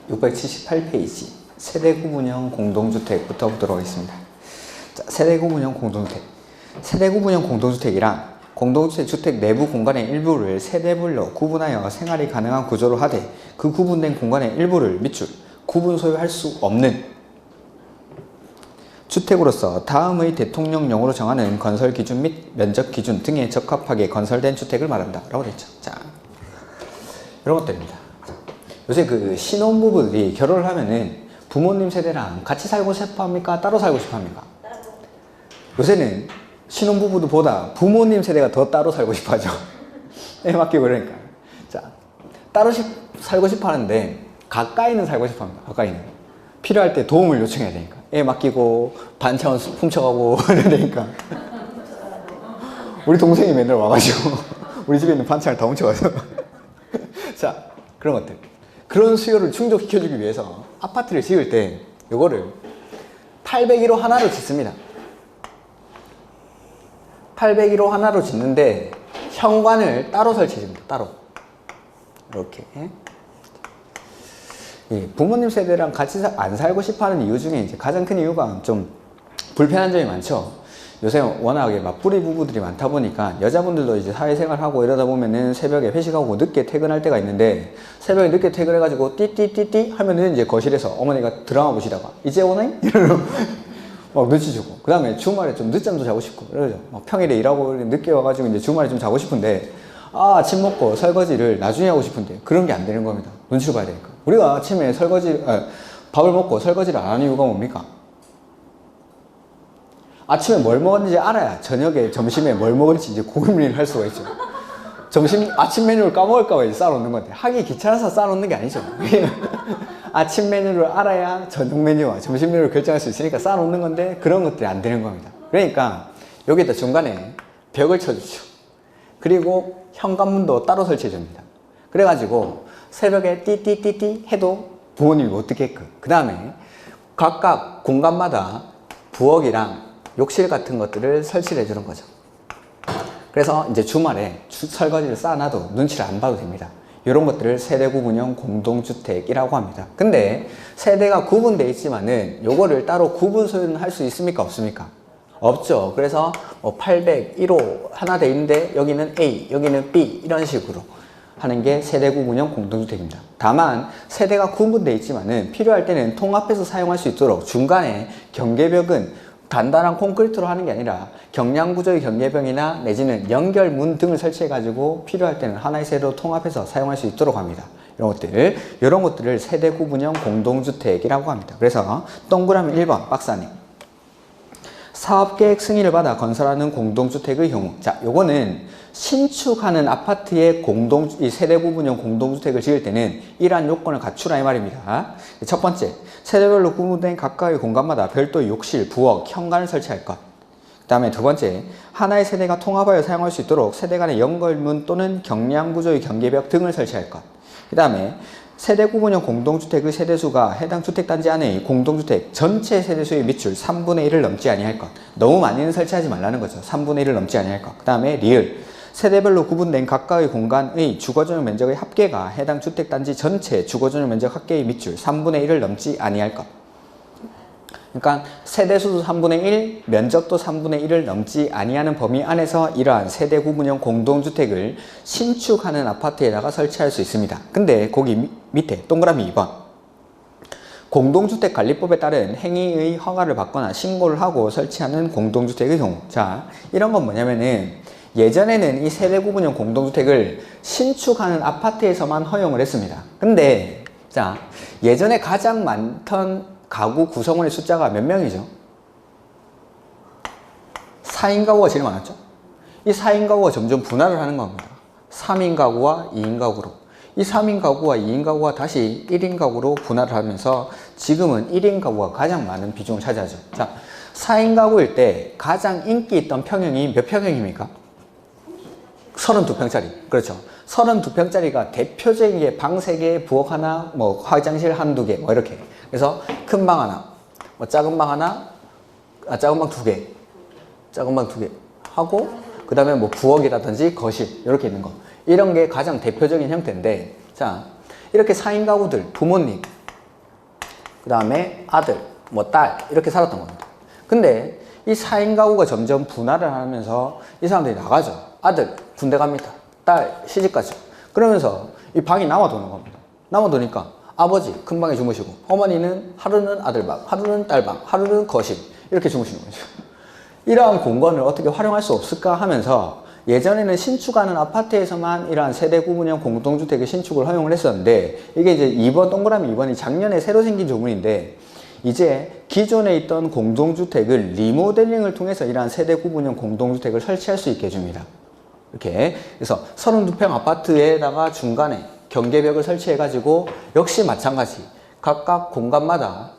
678페이지 세대 구분형 공동주택부터 보도록 하겠습니다. 자, 세대 구분형 공동주택. 세대 구분형 공동주택이란 공동주택 주택 내부 공간의 일부를 세대별로 구분하여 생활이 가능한 구조로 하되 그 구분된 공간의 일부를 밑줄 구분 소유할 수 없는 주택으로서 다음의 대통령령으로 정하는 건설 기준 및 면적 기준 등에 적합하게 건설된 주택을 말한다 라고 되어 있죠. 자, 이런 것들입니다. 요새 그 신혼부부들이 결혼을 하면은 부모님 세대랑 같이 살고 싶어 합니까? 따로 살고 싶어 합니까? 요새는 신혼부부들보다 부모님 세대가 더 따로 살고 싶어 하죠. 애 맡기고 그러니까. 자, 따로 살고 싶어 하는데 가까이는 살고 싶어 합니다. 가까이는. 필요할 때 도움을 요청해야 되니까. 애 맡기고 반찬 훔쳐가고 이러니까. 우리 동생이 맨날 와가지고 우리 집에 있는 반찬을 다 훔쳐가서. 자, 그런 것들. 그런 수요를 충족시켜주기 위해서 아파트를 지을 때 요거를 801호 하나로 짓습니다. 801호 하나로 짓는데 현관을 따로 설치해줍니다. 따로. 이렇게. 예, 부모님 세대랑 같이 안 살고 싶어 하는 이유 중에 이제 가장 큰 이유가 좀 불편한 점이 많죠. 요새 워낙에 맞벌이 부부들이 많다 보니까 여자분들도 이제 사회생활하고 이러다 보면은 새벽에 회식하고 늦게 퇴근할 때가 있는데 새벽에 늦게 퇴근해가지고 띠띠띠띠 하면은 이제 거실에서 어머니가 드라마 보시다가 이제 오네? 이러면 막 눈치 주고 그 다음에 주말에 좀 늦잠도 자고 싶고 그러죠. 막 평일에 일하고 늦게 와가지고 이제 주말에 좀 자고 싶은데 아침 먹고 설거지를 나중에 하고 싶은데 그런 게 안 되는 겁니다. 눈치를 봐야 되니까. 우리가 아침에 밥을 먹고 설거지를 안 하는 이유가 뭡니까? 아침에 뭘 먹었는지 알아야 저녁에 점심에 뭘 먹을지 이제 고민을 할 수가 있죠. 아침 메뉴를 까먹을까봐 이제 쌓아놓는 건데 하기 귀찮아서 쌓아놓는 게 아니죠. 아침 메뉴를 알아야 저녁 메뉴와 점심 메뉴를 결정할 수 있으니까 쌓아놓는 건데 그런 것들이 안 되는 겁니다. 그러니까 여기다 중간에 벽을 쳐주죠. 그리고 현관문도 따로 설치해 줍니다. 그래가지고 새벽에 띠띠띠띠 해도 부모님이 못 듣게끔. 그 다음에 각각 공간마다 부엌이랑 욕실 같은 것들을 설치를 해주는 거죠. 그래서 이제 주말에 설거지를 쌓아놔도 눈치를 안 봐도 됩니다. 이런 것들을 세대 구분형 공동주택이라고 합니다. 근데 세대가 구분되어 있지만은 요거를 따로 구분 소유는 할 수 있습니까? 없습니까? 없죠. 그래서 801호 하나 돼 있는데 여기는 A, 여기는 B 이런 식으로 하는 게 세대 구분형 공동주택입니다. 다만 세대가 구분되어 있지만은 필요할 때는 통합해서 사용할 수 있도록 중간에 경계벽은 단단한 콘크리트로 하는 게 아니라 경량구조의 경계벽이나 내지는 연결문 등을 설치해 가지고 필요할 때는 하나의 세대로 통합해서 사용할 수 있도록 합니다. 이런 것들을 세대 구분형 공동주택이라고 합니다. 그래서 동그라미 1번 박스 안에 사업계획 승인을 받아 건설하는 공동주택의 경우, 자, 요거는 신축하는 아파트의 이 세대 구분형 공동주택을 지을 때는 이러한 요건을 갖추라 이 말입니다. 첫 번째, 세대별로 구분된 각각의 공간마다 별도의 욕실, 부엌, 현관을 설치할 것. 그 다음에 두 번째, 하나의 세대가 통합하여 사용할 수 있도록 세대 간의 연결문 또는 경량구조의 경계벽 등을 설치할 것. 그 다음에 세대 구분형 공동주택의 세대수가 해당 주택단지 안의 공동주택 전체 세대수의 밑줄 3분의 1을 넘지 아니할 것. 너무 많이는 설치하지 말라는 거죠. 3분의 1을 넘지 아니할 것. 그 다음에 리을. 세대별로 구분된 각각의 공간의 주거전용 면적의 합계가 해당 주택단지 전체 주거전용 면적 합계의 밑줄 3분의 1을 넘지 아니할 것. 그러니까 세대수도 3분의 1, 면적도 3분의 1을 넘지 아니하는 범위 안에서 이러한 세대 구분형 공동주택을 신축하는 아파트에다가 설치할 수 있습니다. 근데 거기 밑에 동그라미 2번 공동주택관리법에 따른 행위의 허가를 받거나 신고를 하고 설치하는 공동주택의 경우, 자, 이런 건 뭐냐면은 예전에는 이 세대 구분형 공동주택을 신축하는 아파트에서만 허용을 했습니다. 근데 자, 예전에 가장 많던 가구 구성원의 숫자가 몇 명이죠? 4인 가구가 제일 많았죠? 이 4인 가구가 점점 분할을 하는 겁니다. 3인 가구와 2인 가구로. 이 3인 가구와 2인 가구가 다시 1인 가구로 분할을 하면서 지금은 1인 가구가 가장 많은 비중을 차지하죠. 자, 4인 가구일 때 가장 인기 있던 평형이 몇 평형입니까? 32평짜리. 그렇죠. 32평짜리가 대표적인 게 방 3개, 부엌 하나, 뭐 화장실 한두 개, 뭐 이렇게. 그래서 큰 방 하나, 뭐 작은 방 하나, 작은 방 2개, 작은 방 2개 하고 그 다음에 뭐 부엌이라든지 거실 이렇게 있는 거. 이런 게 가장 대표적인 형태인데, 자, 이렇게 4인 가구들, 부모님, 그 다음에 아들, 뭐 딸 이렇게 살았던 겁니다. 근데 이 4인 가구가 점점 분할을 하면서 이 사람들이 나가죠. 아들 군대 갑니다. 딸 시집 가죠. 그러면서 이 방이 남아도는 겁니다. 남아도니까 아버지 큰 방에 주무시고 어머니는 하루는 아들 방, 하루는 딸 방, 하루는 거실 이렇게 주무시는 거죠. 이러한 공간을 어떻게 활용할 수 없을까 하면서 예전에는 신축하는 아파트에서만 이러한 세대 구분형 공동주택의 신축을 허용을 했었는데 이게 이제 동그라미 2번이 작년에 새로 생긴 조문인데 이제 기존에 있던 공동주택을 리모델링을 통해서 이러한 세대 구분형 공동주택을 설치할 수 있게 해줍니다. 이렇게 그래서 32평 아파트에다가 중간에 경계벽을 설치해가지고 역시 마찬가지 각각 공간마다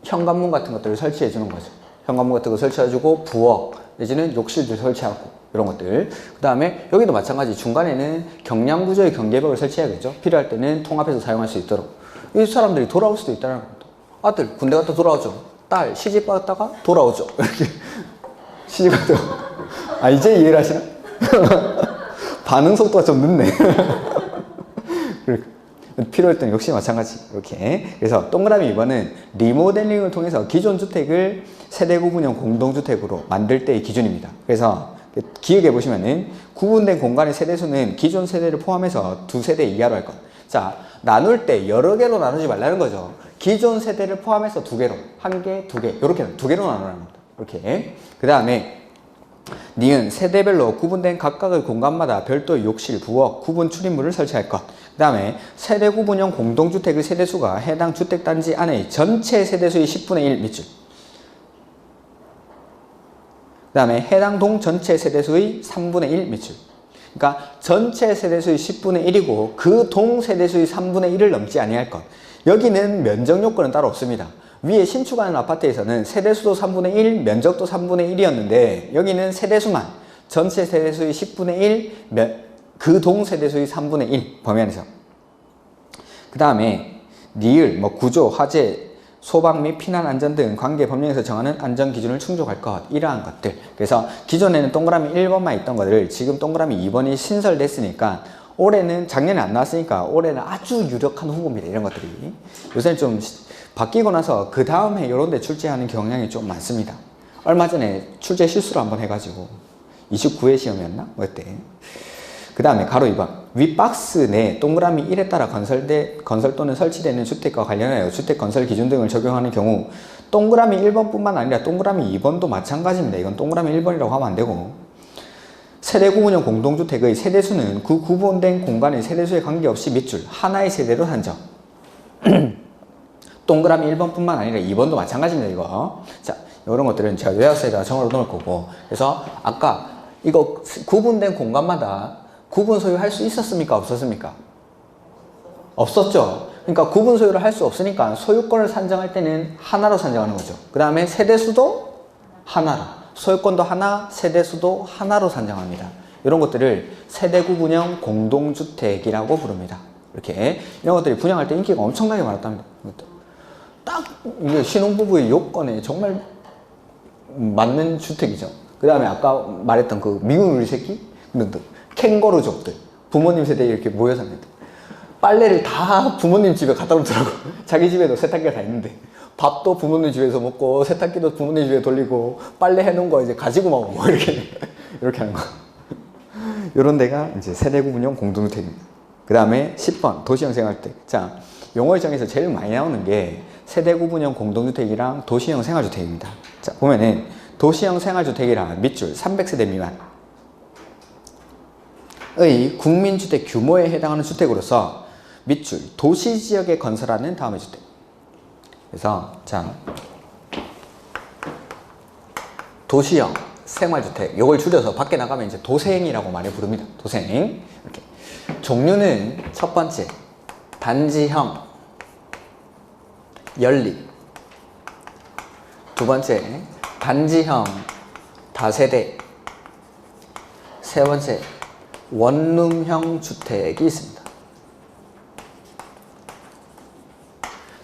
현관문 같은 것들을 설치해 주는 거죠. 현관문 같은 거 설치해주고 부엌 내지는 욕실도 설치하고 이런 것들. 그 다음에 여기도 마찬가지 중간에는 경량 구조의 경계벽을 설치해야겠죠. 필요할 때는 통합해서 사용할 수 있도록. 이 사람들이 돌아올 수도 있다는 겁니다. 아들 군대 갔다 돌아오죠. 딸 시집 갔다가 돌아오죠. 이렇게 시집 갔다. 아 이제 이해를 하시나? 반응 속도가 좀 늦네. 필요할 때는 역시 마찬가지 이렇게. 그래서 동그라미 2번은 리모델링을 통해서 기존 주택을 세대 구분형 공동주택으로 만들 때의 기준입니다. 그래서 기억해 보시면은 구분된 공간의 세대수는 기존 세대를 포함해서 2세대 이하로 할 것. 자, 나눌 때 여러 개로 나누지 말라는 거죠. 기존 세대를 포함해서 2개로, 1개, 2개 이렇게 2개로 나누라는 겁니다. 이렇게. 그 다음에 니은 세대별로 구분된 각각의 공간마다 별도의 욕실, 부엌, 구분 출입물을 설치할 것. 그 다음에 세대 구분형 공동주택의 세대수가 해당 주택단지 안의 전체 세대수의 10분의 1 밑줄. 그 다음에 해당 동 전체 세대수의 3분의 1 밑줄. 그러니까 전체 세대수의 10분의 1이고 그 동 세대수의 3분의 1을 넘지 아니할 것. 여기는 면적 요건은 따로 없습니다. 위에 신축하는 아파트에서는 세대수도 3분의 1, 면적도 3분의 1이었는데 여기는 세대수만 전체 세대수의 10분의 1, 그 동 세대수의 3분의 1 범위 안에서. 그 다음에 니을, 뭐 구조, 화재, 소방 및 피난 안전 등 관계 법령에서 정하는 안전 기준을 충족할 것. 이러한 것들. 그래서 기존에는 동그라미 1번만 있던 것을 지금 동그라미 2번이 신설됐으니까 올해는 작년에 안 나왔으니까 올해는 아주 유력한 후보입니다. 이런 것들이. 요새는 좀 바뀌고 나서 그 다음 해 이런 데 출제하는 경향이 좀 많습니다. 얼마 전에 출제 실수를 한번 해가지고 29회 시험이었나? 그때. 그 다음에 가로 2번 위 박스 내 동그라미 1에 따라 건설 또는 설치되는 주택과 관련하여 주택 건설 기준 등을 적용하는 경우 동그라미 1번뿐만 아니라 동그라미 2번도 마찬가지입니다. 이건 동그라미 1번이라고 하면 안 되고 세대 구분형 공동주택의 세대수는 그 구분된 공간의 세대수에 관계없이 밑줄 하나의 세대로 산정. 동그라미 1번뿐만 아니라 2번도 마찬가지입니다. 이거. 자, 이런 것들은 제가 요약서에다가 정으로 넣을 거고 그래서 아까 이거 구분된 공간마다 구분 소유할 수 있었습니까? 없었습니까? 없었죠. 그러니까 구분 소유를 할 수 없으니까 소유권을 산정할 때는 하나로 산정하는 거죠. 그 다음에 세대수도 하나로, 소유권도 하나, 세대수도 하나로 산정합니다. 이런 것들을 세대 구분형 공동주택이라고 부릅니다. 이렇게 이런 것들이 분양할 때 인기가 엄청나게 많았답니다. 딱 이게 신혼부부의 요건에 정말 맞는 주택이죠. 그 다음에 아까 말했던 그 미운 우리 새끼 등등 캥거루족들 부모님 세대에 이렇게 모여 삽니다. 빨래를 다 부모님 집에 갖다 놓더라고. 자기 집에도 세탁기가 다 있는데 밥도 부모님 집에서 먹고 세탁기도 부모님 집에 돌리고 빨래 해놓은 거 이제 가지고 막 이렇게 이렇게 하는 거. 이런 데가 이제 세대 구분형 공동주택입니다. 그 다음에 10번 도시형 생활주택. 자, 용어일정에서 제일 많이 나오는 게 세대 구분형 공동주택이랑 도시형 생활주택입니다. 자, 보면은 도시형 생활주택이란 밑줄 300세대 미만의 국민주택 규모에 해당하는 주택으로서 밑줄 도시지역에 건설하는 다음의 주택. 그래서 자 도시형 생활주택 요걸 줄여서 밖에 나가면 이제 도생이라고 많이 부릅니다. 도생. 이렇게 종류는 첫 번째 단지형 연립, 두 번째 단지형 다세대, 세 번째 원룸형 주택이 있습니다.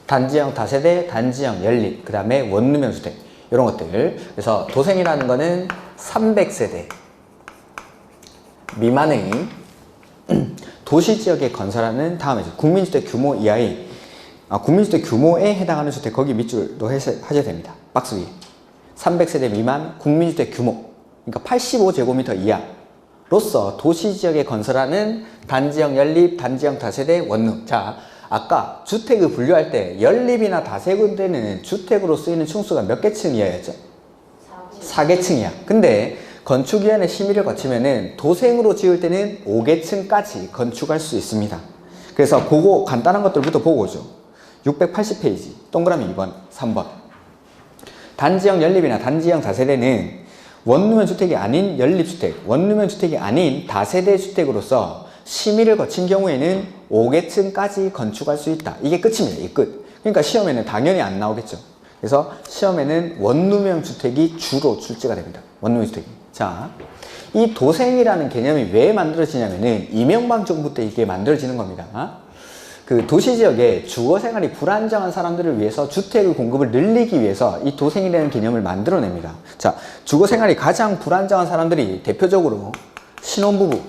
단지형 다세대, 단지형 연립, 그 다음에 원룸형 주택 이런 것들. 그래서 도생이라는 거는 300세대 미만의 도시지역에 건설하는 다음에 국민주택 규모 이하의 국민주택 규모에 해당하는 주택 거기 밑줄도 하셔야 됩니다. 박스 위에. 300세대 미만 국민주택 규모. 그러니까 85제곱미터 이하로서 도시지역에 건설하는 단지형 연립, 단지형 다세대, 원룸. 자, 아까 주택을 분류할 때 연립이나 다세대는 주택으로 쓰이는 층수가 몇 개층 이하였죠? 4개층 이하. 근데 건축위원회 심의를 거치면은 도생으로 지을 때는 5개층까지 건축할 수 있습니다. 그래서 그거 간단한 것들부터 보고 오죠. 680페이지 동그라미 2번, 3번. 단지형 연립이나 단지형 다세대는 원룸형 주택이 아닌 연립주택, 원룸형 주택이 아닌 다세대 주택으로서 심의를 거친 경우에는 5개층까지 건축할 수 있다. 이게 끝입니다. 이게 끝. 그러니까 시험에는 당연히 안 나오겠죠. 그래서 시험에는 원룸형 주택이 주로 출제가 됩니다. 원룸형 주택이. 자, 이 도생이라는 개념이 왜 만들어지냐면은 이명박 정부 때 이게 만들어지는 겁니다. 그 도시지역에 주거생활이 불안정한 사람들을 위해서 주택의 공급을 늘리기 위해서 이 도생이라는 개념을 만들어냅니다. 자, 주거생활이 가장 불안정한 사람들이 대표적으로 신혼부부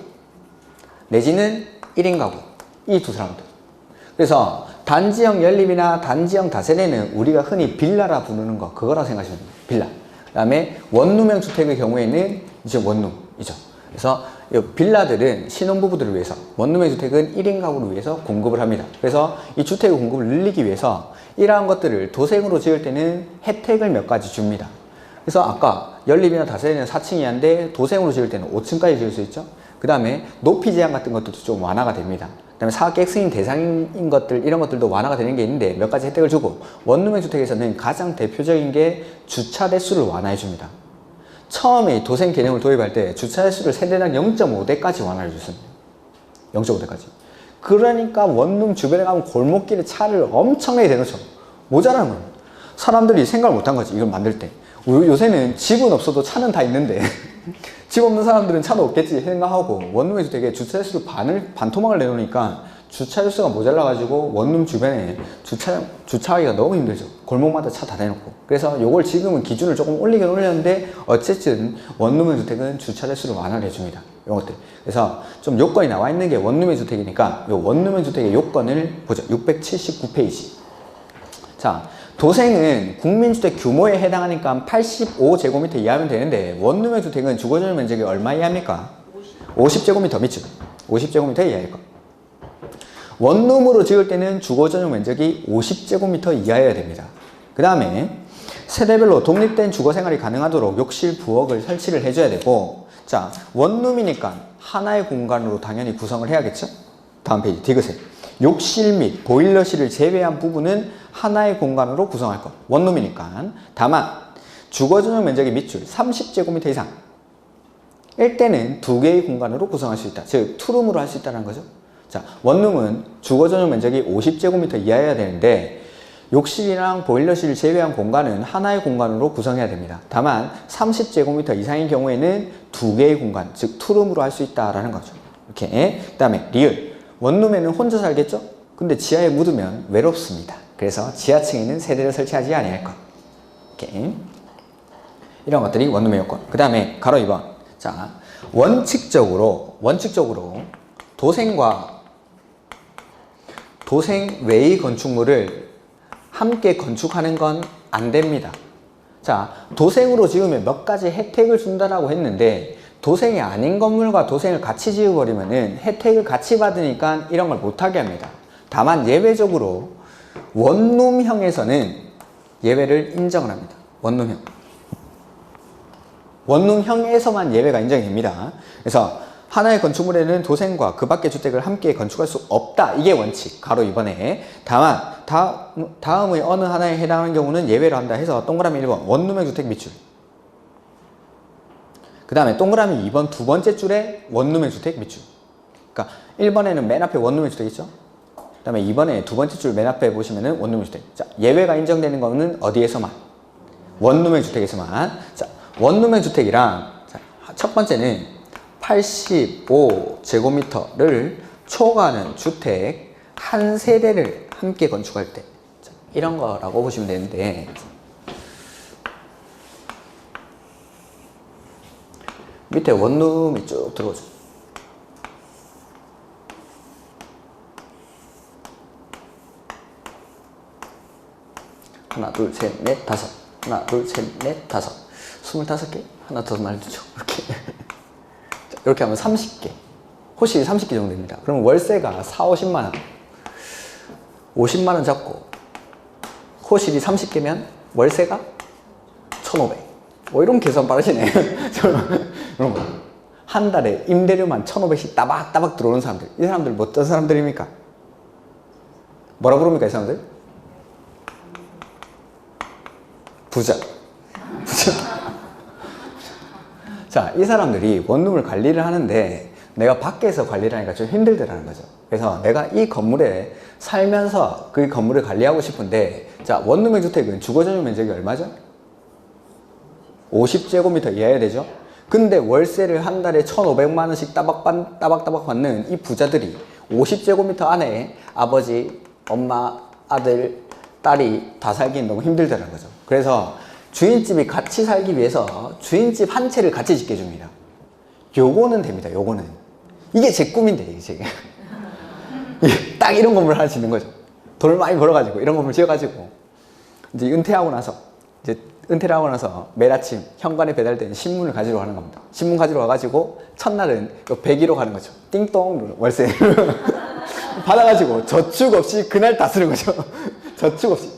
내지는 1인 가구 이 두 사람들. 그래서 단지형 연립이나 단지형 다세대는 우리가 흔히 빌라라 부르는 거 그거라고 생각하시면 됩니다. 빌라. 그 다음에 원룸형 주택의 경우에는 이제 원룸이죠. 그래서 이 빌라들은 신혼부부들을 위해서, 원룸형 주택은 1인 가구를 위해서 공급을 합니다. 그래서 이 주택의 공급을 늘리기 위해서 이러한 것들을 도생으로 지을 때는 혜택을 몇 가지 줍니다. 그래서 아까 연립이나 다세대는 4층 이하인데 도생으로 지을 때는 5층까지 지을 수 있죠. 그 다음에 높이 제한 같은 것들도 좀 완화가 됩니다. 그 다음에 사각객 승인 대상인 것들, 이런 것들도 완화가 되는 게 있는데 몇 가지 혜택을 주고, 원룸형 주택에서는 가장 대표적인 게 주차 대수를 완화해 줍니다. 처음에 도생 개념을 도입할 때 주차 대수를 세대당 0.5대까지 완화해 줬습니다. 0.5대까지. 그러니까 원룸 주변에 가면 골목길에 차를 엄청나게 대놓죠. 모자라는 거예요. 사람들이 생각을 못한 거지, 이걸 만들 때. 요새는 집은 없어도 차는 다 있는데 집 없는 사람들은 차도 없겠지 생각하고 원룸의 주택에 주차 대수를 반토막을 내놓으니까 주차 대수가 모자라가지고 원룸 주변에 주차하기가 너무 힘들죠. 골목마다 차 다 대놓고. 그래서 요걸 지금은 기준을 조금 올리긴 올렸는데 어쨌든 원룸의 주택은 주차 대수를 완화를 해줍니다. 이런 것들. 그래서 좀 요건이 나와 있는 게 원룸의 주택이니까 요 원룸의 주택의 요건을 보죠. 679페이지. 자, 도생은 국민주택 규모에 해당하니까 85제곱미터 이하면 되는데 원룸형 주택은 주거전용 면적이 얼마 이하입니까? 50제곱미터 밑죠. 50제곱미터 이하일 거. 원룸으로 지을 때는 주거전용 면적이 50제곱미터 이하여야 됩니다. 그 다음에 세대별로 독립된 주거생활이 가능하도록 욕실, 부엌을 설치를 해줘야 되고, 자, 원룸이니까 하나의 공간으로 당연히 구성을 해야겠죠? 다음 페이지 디귿에 욕실 및 보일러실을 제외한 부분은 하나의 공간으로 구성할 것. 원룸이니까. 다만 주거전용 면적의 밑줄 30제곱미터 이상 일 때는 두 개의 공간으로 구성할 수 있다. 즉 투룸으로 할 수 있다는 거죠. 자, 원룸은 주거전용 면적이 50제곱미터 이하여야 되는데 욕실이랑 보일러실을 제외한 공간은 하나의 공간으로 구성해야 됩니다. 다만 30제곱미터 이상인 경우에는 두 개의 공간, 즉 투룸으로 할 수 있다라는 거죠. 이렇게. 그 다음에 리을. 원룸에는 혼자 살겠죠? 근데 지하에 묻으면 외롭습니다. 그래서 지하층에는 세대를 설치하지 아니할 것. 이렇게. 이런 것들이 원룸의 요건. 그 다음에 가로 2번. 자, 원칙적으로 도생 외의 건축물을 함께 건축하는 건 안 됩니다. 자, 도생으로 지으면 몇 가지 혜택을 준다라고 했는데 도생이 아닌 건물과 도생을 같이 지어버리면은 혜택을 같이 받으니까 이런 걸 못하게 합니다. 다만 예외적으로 원룸형에서는 예외를 인정을 합니다. 원룸형에서만 예외가 인정이 됩니다. 그래서 하나의 건축물에는 도생과 그 밖의 주택을 함께 건축할 수 없다. 이게 원칙. 가로 2번에. 다만 다음의 어느 하나에 해당하는 경우는 예외로 한다 해서 동그라미 1번 원룸형 주택 밑줄. 그 다음에 동그라미 2번 두 번째 줄에 원룸형 주택 밑줄. 그러니까 1번에는 맨 앞에 원룸형 주택 있죠? 그 다음에 2번에 두 번째 줄 맨 앞에 보시면은 원룸형 주택. 자, 예외가 인정되는 거는 어디에서만? 원룸형 주택에서만. 자, 원룸형 주택이랑 자, 첫 번째는 85제곱미터를 초과하는 주택 한 세대를 함께 건축할 때. 자, 이런 거라고 보시면 되는데 밑에 원룸이 쭉 들어오죠. 하나, 둘, 셋, 넷, 다섯. 하나, 둘, 셋, 넷, 다섯. 25개? 하나 더 말해주죠. 이렇게. 이렇게 하면 30개. 호실이 30개 정도 됩니다. 그럼 월세가 4, 50만 원. 50만 원 잡고 호실이 30개면 월세가 1,500. 뭐 이런 계산 빠르시네. 이런 거. 한 달에 임대료만 1,500씩 따박따박 들어오는 사람들. 이 사람들 뭐 어떤 사람들입니까? 뭐라 부릅니까, 이 사람들? 부자. 자, 이 사람들이 원룸을 관리를 하는데 내가 밖에서 관리를 하니까 좀 힘들더라는 거죠. 그래서 내가 이 건물에 살면서 그 건물을 관리하고 싶은데, 자, 원룸의 주택은 주거 전용 면적이 얼마죠? 50제곱미터 이하여야 되죠? 근데 월세를 한 달에 1,500만 원씩 따박따박 받는 이 부자들이 50제곱미터 안에 아버지, 엄마, 아들, 딸이 다 살기는 너무 힘들다는 거죠. 그래서 주인집이 같이 살기 위해서 주인집 한 채를 같이 짓게 해줍니다. 요거는 됩니다. 요거는. 이게 제 꿈인데, 이게. 딱 이런 건물 하나 짓는 거죠. 돈을 많이 벌어가지고, 이런 건물 지어가지고, 이제 은퇴하고 나서 매일 아침 현관에 배달된 신문을 가지러 가는 겁니다. 신문 가지러 와가지고, 첫날은 101호 가는 거죠. 띵동, 월세. 받아가지고, 저축 없이 그날 다 쓰는 거죠. 저축 없이.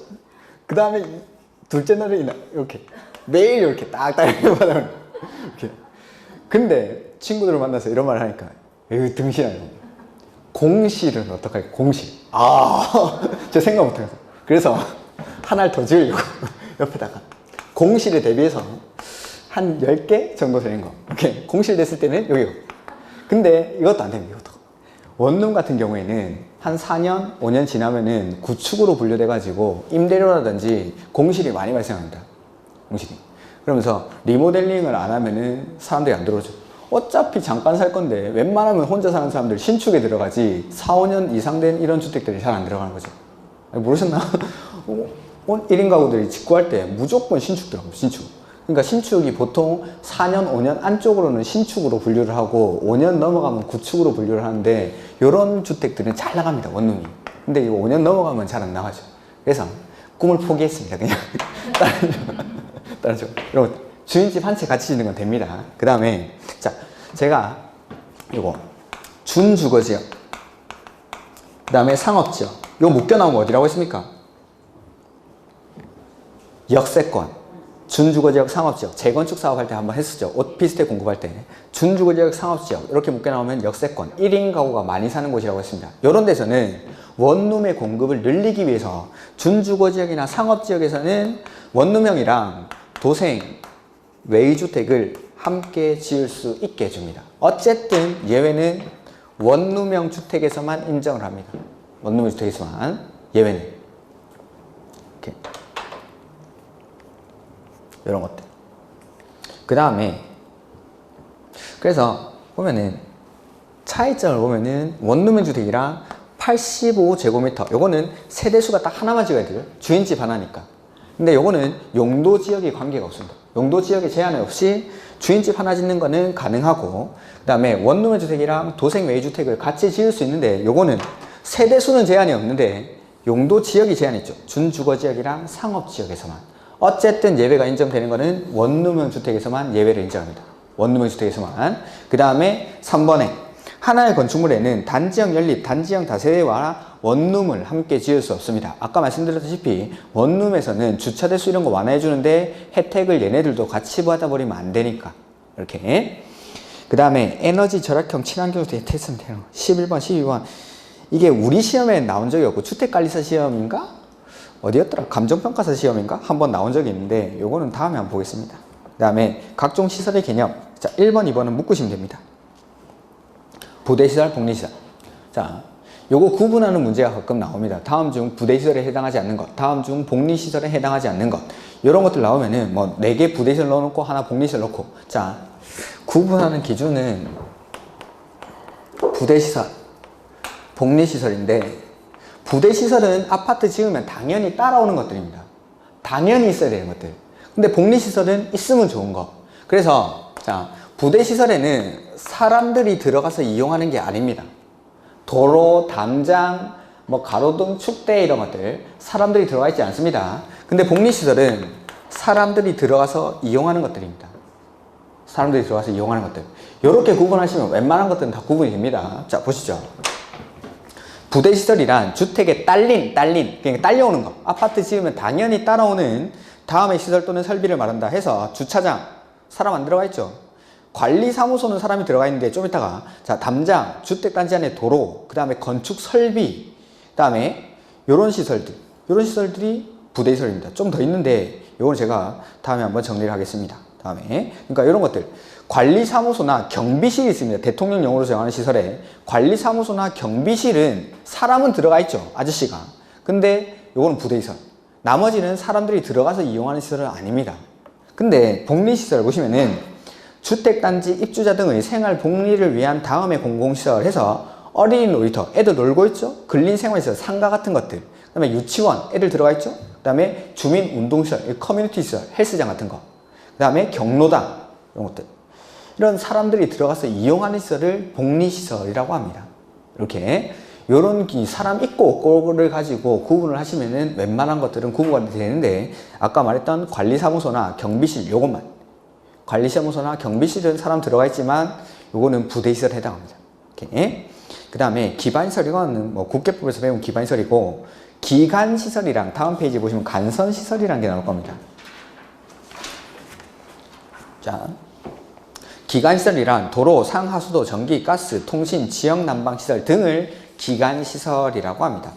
그 다음에 둘째 날에 이렇게. 매일 이렇게 딱딱 이렇게 받아오는 거예요. 이렇게. 근데 친구들을 만나서 이런 말을 하니까, 에휴, 등신하네. 공실은 어떡할까? 공실. 저 생각 못해서. 그래서 하나를 더 지으려고 옆에다가 공실에 대비해서 한 10개 정도 되는 거. 이렇게 공실 됐을 때는 여기고. 근데 이것도 안 됩니다. 이것도. 원룸 같은 경우에는 한 4년, 5년 지나면은 구축으로 분류돼가지고 임대료라든지 공실이 많이 발생합니다. 공실이. 그러면서 리모델링을 안 하면은 사람들이 안 들어오죠. 어차피 잠깐 살 건데 웬만하면 혼자 사는 사람들 신축에 들어가지 4, 5년 이상 된 이런 주택들이 잘 안 들어가는 거죠. 모르셨나? 1인 가구들이 직구할 때 무조건 신축 들어가요. 신축. 그러니까 신축이 보통 4년, 5년 안쪽으로는 신축으로 분류를 하고 5년 넘어가면 구축으로 분류를 하는데 이런 주택들은 잘 나갑니다. 원룸이. 근데 이거 5년 넘어가면 잘 안 나가죠. 그래서 꿈을 포기했습니다. 그냥 다른 쪽. 이런 거. 주인집 한 채 같이 짓는 건 됩니다. 그 다음에 자, 제가 이거 준주거지역, 그 다음에 상업지역, 이거 묶여나오면 어디라고 했습니까? 역세권, 준주거지역, 상업지역. 재건축 사업할 때 한번 했었죠. 오피스텔 공급할 때 준주거지역, 상업지역 이렇게 묶여나오면 역세권, 1인 가구가 많이 사는 곳이라고 했습니다. 이런 데서는 원룸의 공급을 늘리기 위해서 준주거지역이나 상업지역에서는 원룸형이랑 도생, 외주택을 함께 지을 수 있게 해줍니다. 어쨌든 예외는 원룸형 주택에서만 인정을 합니다. 원룸형 주택에서만 예외는. 이렇게. 이런 것들. 그 다음에 그래서 보면은 차이점을 보면은 원룸형 주택이랑 85제곱미터 요거는 세대수가 딱 하나만 찍어야 돼요. 주인집 하나니까. 근데 요거는 용도 지역에 관계가 없습니다. 용도 지역에 제한이 없이 주인집 하나 짓는 거는 가능하고, 그 다음에 원룸의 주택이랑 도생 외주택을 같이 지을 수 있는데 요거는 세대수는 제한이 없는데 용도 지역이 제한이 있죠. 준주거 지역이랑 상업 지역에서만. 어쨌든 예외가 인정되는 거는 원룸형 주택에서만 예외를 인정합니다. 원룸형 주택에서만. 그 다음에 3번에 하나의 건축물에는 단지형 연립, 단지형 다세대와 원룸을 함께 지을 수 없습니다. 아까 말씀드렸다시피 원룸에서는 주차 대수 이런 거 완화해 주는데 혜택을 얘네들도 같이 받아버리면 안 되니까. 이렇게. 그 다음에 에너지 절약형 친환경 주택 테스트는 되는 거. 11번, 12번. 이게 우리 시험에 나온 적이 없고 주택관리사 시험인가? 어디였더라? 감정평가사 시험인가? 한번 나온 적이 있는데 요거는 다음에 한번 보겠습니다. 그 다음에 각종 시설의 개념. 자, 1번, 2번은 묶으시면 됩니다. 부대시설, 복리시설. 자, 요거 구분하는 문제가 가끔 나옵니다. 다음 중 부대시설에 해당하지 않는 것, 다음 중 복리시설에 해당하지 않는 것. 이런 것들 나오면은 뭐 4개 부대시설 넣어놓고 하나 복리시설 넣고. 자, 구분하는 기준은 부대시설, 복리시설인데 부대시설은 아파트 지으면 당연히 따라오는 것들입니다. 당연히 있어야 되는 것들. 근데 복리시설은 있으면 좋은 거. 그래서 자, 부대시설에는 사람들이 들어가서 이용하는 게 아닙니다. 도로, 담장, 뭐 가로등, 축대 이런 것들 사람들이 들어가 있지 않습니다. 근데 복리시설은 사람들이 들어가서 이용하는 것들입니다. 사람들이 들어가서 이용하는 것들. 이렇게 구분하시면 웬만한 것들은 다 구분이 됩니다. 자, 보시죠. 부대시설이란 주택에 그러니까 딸려오는 거. 아파트 지으면 당연히 따라오는 다음의 시설 또는 설비를 말한다 해서 주차장, 사람 안 들어가 있죠. 관리사무소는 사람이 들어가 있는데 좀 이따가 자, 담장, 주택단지 안에 도로, 그 다음에 건축 설비, 그 다음에 요런 시설들이 부대시설입니다. 좀 더 있는데 요건 제가 다음에 한번 정리를 하겠습니다. 다음에 그러니까 이런 것들 관리사무소나 경비실이 있습니다. 대통령령으로 정하는 시설에 관리사무소나 경비실은 사람은 들어가 있죠. 아저씨가. 근데 요거는 부대시설. 나머지는 사람들이 들어가서 이용하는 시설은 아닙니다. 근데 복리시설 보시면은 주택단지 입주자 등의 생활 복리를 위한 다음의 공공시설 해서 어린이 놀이터, 애들 놀고 있죠. 근린생활시설, 상가 같은 것들. 그 다음에 유치원, 애들 들어가 있죠. 그 다음에 주민운동시설, 커뮤니티 시설, 헬스장 같은 거. 그 다음에 경로당, 이런 것들. 이런 사람들이 들어가서 이용하는 시설을 복리시설이라고 합니다. 이렇게 요런 사람 있고 없고를 가지고 구분을 하시면은 웬만한 것들은 구분이 되는데 아까 말했던 관리사무소나 경비실 요것만 관리사무소나 경비실은 사람 들어가 있지만 요거는 부대시설에 해당합니다. 이렇게. 그 다음에 기반시설 이거는 뭐 국계법에서 배운 기반시설이고 기간시설이랑 다음 페이지 보시면 간선시설이라는 게 나올 겁니다. 자, 기간시설이란 도로, 상하수도, 전기, 가스, 통신, 지역 난방시설 등을 기간시설이라고 합니다.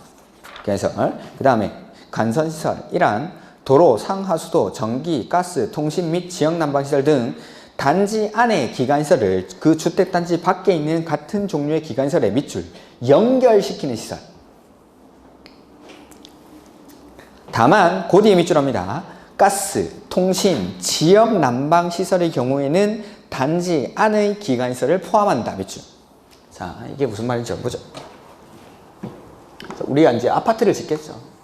기간시설. 그 다음에 간선시설이란 도로, 상하수도, 전기, 가스, 통신 및 지역 난방시설 등 단지 안의 기간시설을 그 주택단지 밖에 있는 같은 종류의 기간시설에 밑줄, 연결시키는 시설. 다만 그 뒤에 밑줄합니다. 가스, 통신, 지역 난방시설의 경우에는 단지 안의 기간시설을 포함한다. 밑줄. 자, 이게 무슨 말인지 보죠. 우리가 이제 아파트를 짓겠죠.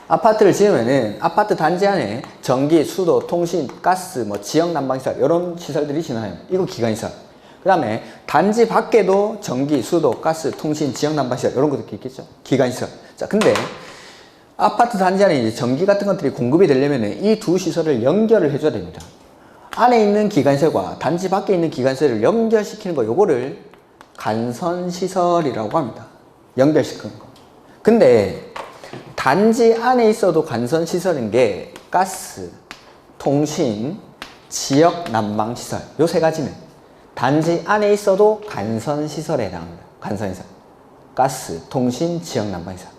아파트를 지으면은 아파트 단지 안에 전기, 수도, 통신, 가스, 뭐 지역 난방시설 이런 시설들이 지나요. 이거 기간시설. 그 다음에 단지 밖에도 전기, 수도, 가스, 통신, 지역 난방시설 이런 것들이 있겠죠. 기간시설. 자, 근데 아파트 단지 안에 이제 전기 같은 것들이 공급이 되려면은 이 두 시설을 연결을 해줘야 됩니다. 안에 있는 기간시설과 단지 밖에 있는 기간시설을 연결시키는 거 요거를 간선시설이라고 합니다. 연결시키는 거. 근데 단지 안에 있어도 간선시설인 게 가스, 통신, 지역 난방시설 요 세 가지는 단지 안에 있어도 간선시설에 해당합니다. 간선시설. 가스, 통신, 지역 난방시설.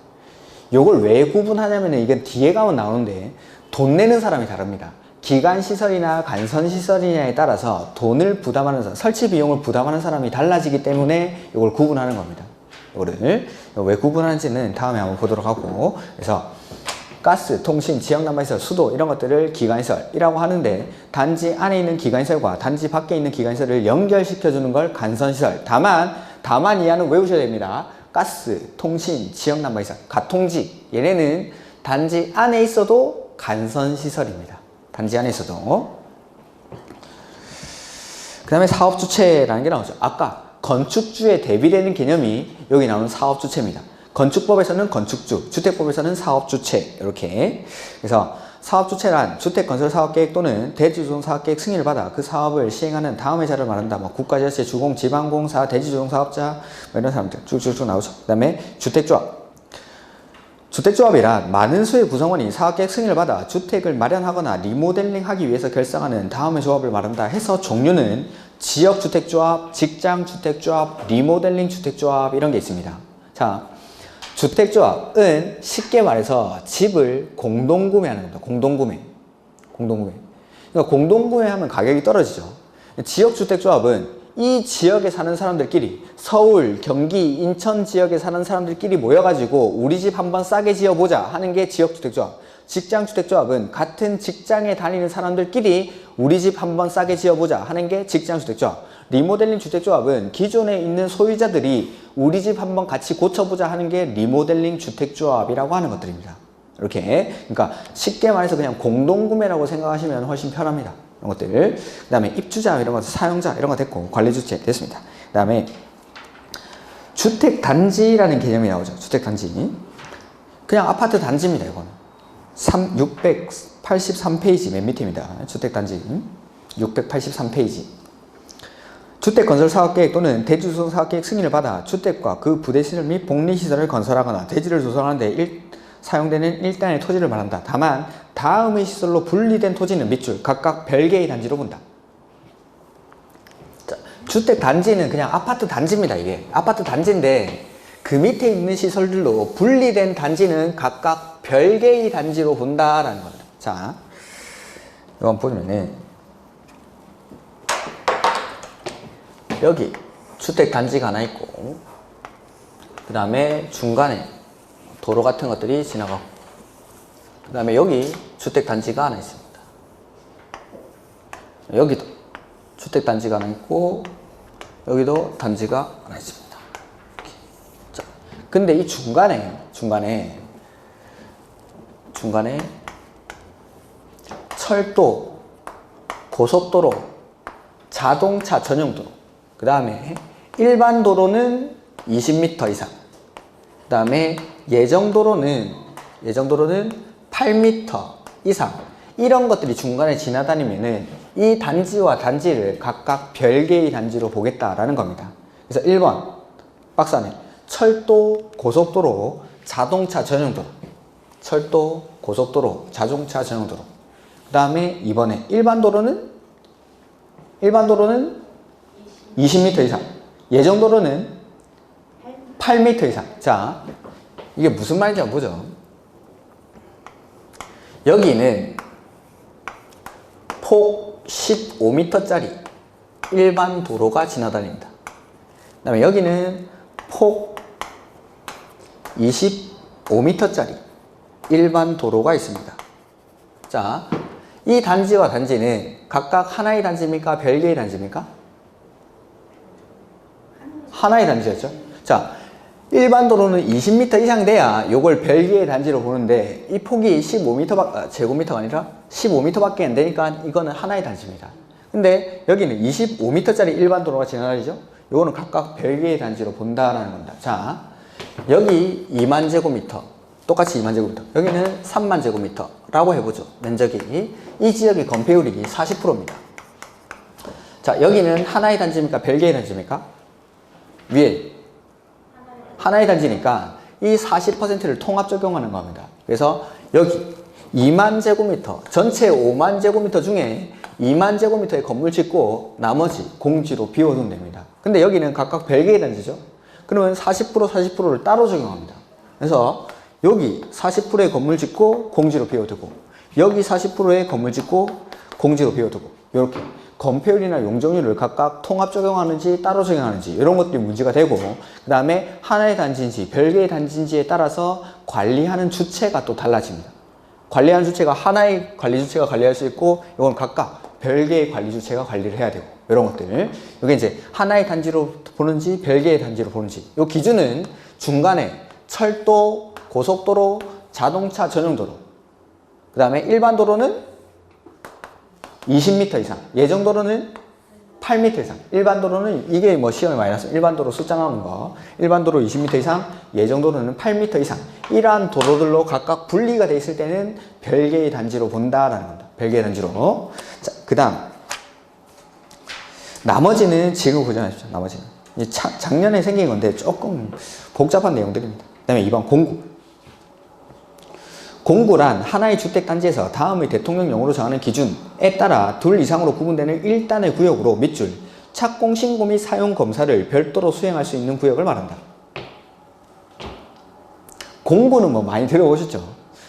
요걸 왜 구분하냐면 이게 뒤에 가면 나오는데 돈 내는 사람이 다릅니다. 기간시설이나 간선시설이냐에 따라서 돈을 부담하는 사람, 설치 비용을 부담하는 사람이 달라지기 때문에 이걸 구분하는 겁니다. 이거를 왜 구분하는지는 다음에 한번 보도록 하고, 그래서 가스, 통신, 지역 난방시설, 수도 이런 것들을 기간시설이라고 하는데 단지 안에 있는 기간시설과 단지 밖에 있는 기간시설을 연결시켜주는 걸 간선시설. 다만 이하는 외우셔야 됩니다. 가스, 통신, 지역 난방시설, 가통지 얘네는 단지 안에 있어도 간선시설입니다. 단지 안에 있어도. 그 다음에 사업주체라는 게 나오죠. 아까 건축주에 대비되는 개념이 여기 나오는 사업주체입니다. 건축법에서는 건축주, 주택법에서는 사업주체 이렇게. 그래서 사업주체란 주택건설사업계획 또는 대지조성사업계획 승인을 받아 그 사업을 시행하는 다음의 자를 말한다. 뭐 국가지자체, 주공, 지방공사, 대지조성사업자 뭐 이런 사람들 쭉쭉쭉 나오죠. 그 다음에 주택조합. 주택조합이란 많은 수의 구성원이 사업계획 승인을 받아 주택을 마련하거나 리모델링하기 위해서 결성하는 다음의 조합을 말한다 해서 종류는 지역주택조합, 직장주택조합, 리모델링 주택조합 이런 게 있습니다. 자, 주택조합은 쉽게 말해서 집을 공동구매하는 겁니다. 공동구매. 그러니까 공동구매하면 가격이 떨어지죠. 지역주택조합은 이 지역에 사는 사람들끼리 서울, 경기, 인천 지역에 사는 사람들끼리 모여가지고 우리 집 한번 싸게 지어보자 하는 게 지역주택조합. 직장주택조합은 같은 직장에 다니는 사람들끼리 우리 집 한번 싸게 지어보자 하는 게 직장주택조합. 리모델링 주택조합은 기존에 있는 소유자들이 우리 집 한번 같이 고쳐보자 하는 게 리모델링 주택조합이라고 하는 것들입니다. 이렇게. 그러니까 쉽게 말해서 그냥 공동구매라고 생각하시면 훨씬 편합니다. 이런 것들. 그 다음에 입주자 이런 거, 사용자 이런 거 됐고 관리주체 됐습니다. 그 다음에 주택단지라는 개념이 나오죠. 주택단지. 그냥 아파트 단지입니다. 이거는 683페이지 맨 밑입니다. 주택단지 683페이지. 주택건설사업계획 또는 대지조성사업계획 승인을 받아 주택과 그 부대시설 및 복리시설을 건설하거나 대지를 조성하는 데 사용되는 일단의 토지를 말한다. 다만 다음의 시설로 분리된 토지는 밑줄 각각 별개의 단지로 본다. 자, 주택단지는 그냥 아파트 단지입니다. 이게 아파트 단지인데 그 밑에 있는 시설들로 분리된 단지는 각각 별개의 단지로 본다라는 겁니다. 자, 이거 보면은 여기 주택단지가 하나 있고 그 다음에 중간에 도로 같은 것들이 지나가고 그 다음에 여기 주택단지가 하나 있습니다. 여기도 주택단지가 하나 있고 여기도 단지가 하나 있습니다. 자, 근데 이 중간에 철도, 고속도로, 자동차 전용도로, 그 다음에 일반 도로는 20m 이상, 그 다음에 예정도로는 8m 이상, 이런 것들이 중간에 지나다니면은 이 단지와 단지를 각각 별개의 단지로 보겠다라는 겁니다. 그래서 1번 박스 안에 철도, 고속도로, 자동차 전용도로, 철도, 고속도로, 자동차 전용도로. 그 다음에 2번에 일반 도로는 20m 이상, 예정도로는 8m 이상. 자, 이게 무슨 말인지 한번 보죠. 여기는 폭 15m짜리 일반 도로가 지나다닙니다. 그 다음에 여기는 폭 25m짜리 일반 도로가 있습니다. 자, 이 단지와 단지는 각각 하나의 단지입니까? 별개의 단지입니까? 하나의 단지였죠. 자, 일반 도로는 20m 이상 돼야 이걸 별개의 단지로 보는데 이 폭이 15m 제곱미터가 아니라 15m밖에 안 되니까 이거는 하나의 단지입니다. 근데 여기는 25m짜리 일반 도로가 지나다니죠. 이거는 각각 별개의 단지로 본다라는 겁니다. 자, 여기 2만 제곱미터, 똑같이 2만 제곱미터, 여기는 3만 제곱미터라고 해보죠. 면적이. 이 지역의 건폐율이 40%입니다. 자, 여기는 하나의 단지입니까? 별개의 단지입니까? 위에 하나의 단지니까 이 40%를 통합 적용하는 겁니다. 그래서 여기 2만 제곱미터, 전체 5만 제곱미터 중에 2만 제곱미터의 건물 짓고 나머지 공지로 비워두면 됩니다. 근데 여기는 각각 별개의 단지죠. 그러면 40%를 따로 적용합니다. 그래서 여기 40%의 건물 짓고 공지로 비워두고, 여기 40%의 건물 짓고 공지로 비워두고, 이렇게 건폐율이나 용적률을 각각 통합 적용하는지 따로 적용하는지 이런 것들이 문제가 되고, 그 다음에 하나의 단지인지 별개의 단지인지에 따라서 관리하는 주체가 또 달라집니다. 관리하는 주체가 하나의 관리 주체가 관리할 수 있고, 이건 각각 별개의 관리 주체가 관리를 해야 되고, 이런 것들. 이게 이제 하나의 단지로 보는지 별개의 단지로 보는지, 이 기준은 중간에 철도, 고속도로, 자동차 전용도로, 그 다음에 일반 도로는 20m 이상, 예정도로는 8m 이상, 일반 도로는 이게 뭐 시험에 많이 나왔어요. 일반 도로 숫자 나오는 거, 일반 도로 20m 이상, 예정도로는 8m 이상, 이러한 도로들로 각각 분리가 돼 있을 때는 별개의 단지로 본다라는 겁니다. 별개의 단지로. 자, 그 다음 나머지는 지금 고정하십시오. 나머지는 작년에 생긴 건데 조금 복잡한 내용들입니다. 그 다음에 2번 공구. 공구란 하나의 주택단지에서 다음의 대통령령으로 정하는 기준에 따라 둘 이상으로 구분되는 1단의 구역으로 밑줄 착공 신고 및 사용 검사를 별도로 수행할 수 있는 구역을 말한다. 공구는 뭐 많이 들어보셨죠?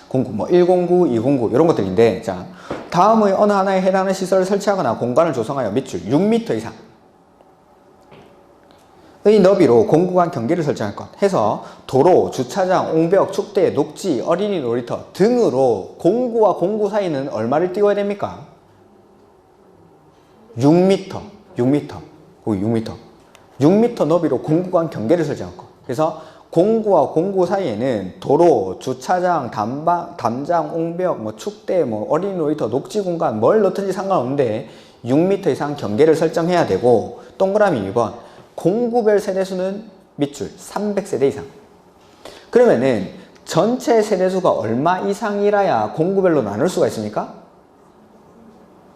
공구 뭐 1공구, 2공구 이런 것들인데, 자, 다음의 어느 하나에 해당하는 시설을 설치하거나 공간을 조성하여 밑줄 6m 이상 의 너비로 공구 간 경계를 설정할 것 해서 도로, 주차장, 옹벽, 축대, 녹지, 어린이 놀이터 등으로 공구와 공구 사이는 얼마를 띄워야 됩니까? 6m. 거기 6m. 6m 너비로 공구 간 경계를 설정할 것. 그래서 공구와 공구 사이에는 도로, 주차장, 담장, 옹벽, 뭐 축대, 뭐 어린이 놀이터, 녹지 공간 뭘 넣든지 상관없는데 6m 이상 경계를 설정해야 되고, 동그라미 2번. 공구별 세대수는 밑줄 300세대 이상. 그러면은 전체 세대수가 얼마 이상이라야 공구별로 나눌 수가 있습니까?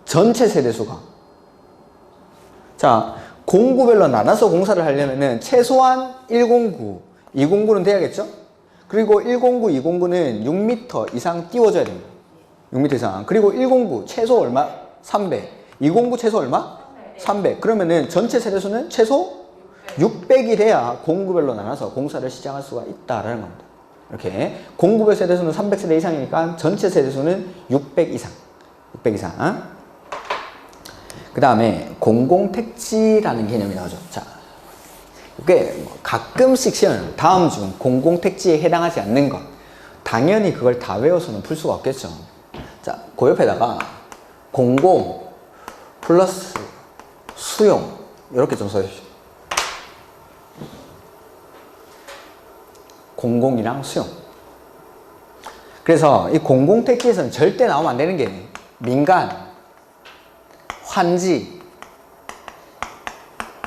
전체 세대수가. 자, 공구별로 나눠서 공사를 하려면은 최소한 109, 209는 돼야겠죠? 그리고 109, 209는 6m 이상 띄워줘야 됩니다. 6m 이상. 그리고 109 최소 얼마? 300. 209 최소 얼마? 300. 그러면은 전체 세대수는 최소 600이 돼야 공구별로 나눠서 공사를 시작할 수가 있다라는 겁니다. 이렇게 공구별 세대수는 300세대 이상이니까 전체 세대수는 600 이상. 600 이상. 그 다음에 공공택지라는 개념이 나오죠. 자, 이게 가끔씩 시험 다음 중 공공택지에 해당하지 않는 것. 당연히 그걸 다 외워서는 풀 수가 없겠죠. 자, 그 옆에다가 공공 플러스 수용 이렇게 좀 써주십시오. 공공이랑 수용. 그래서 이 공공택지에서는 절대 나오면 안 되는 게 민간, 환지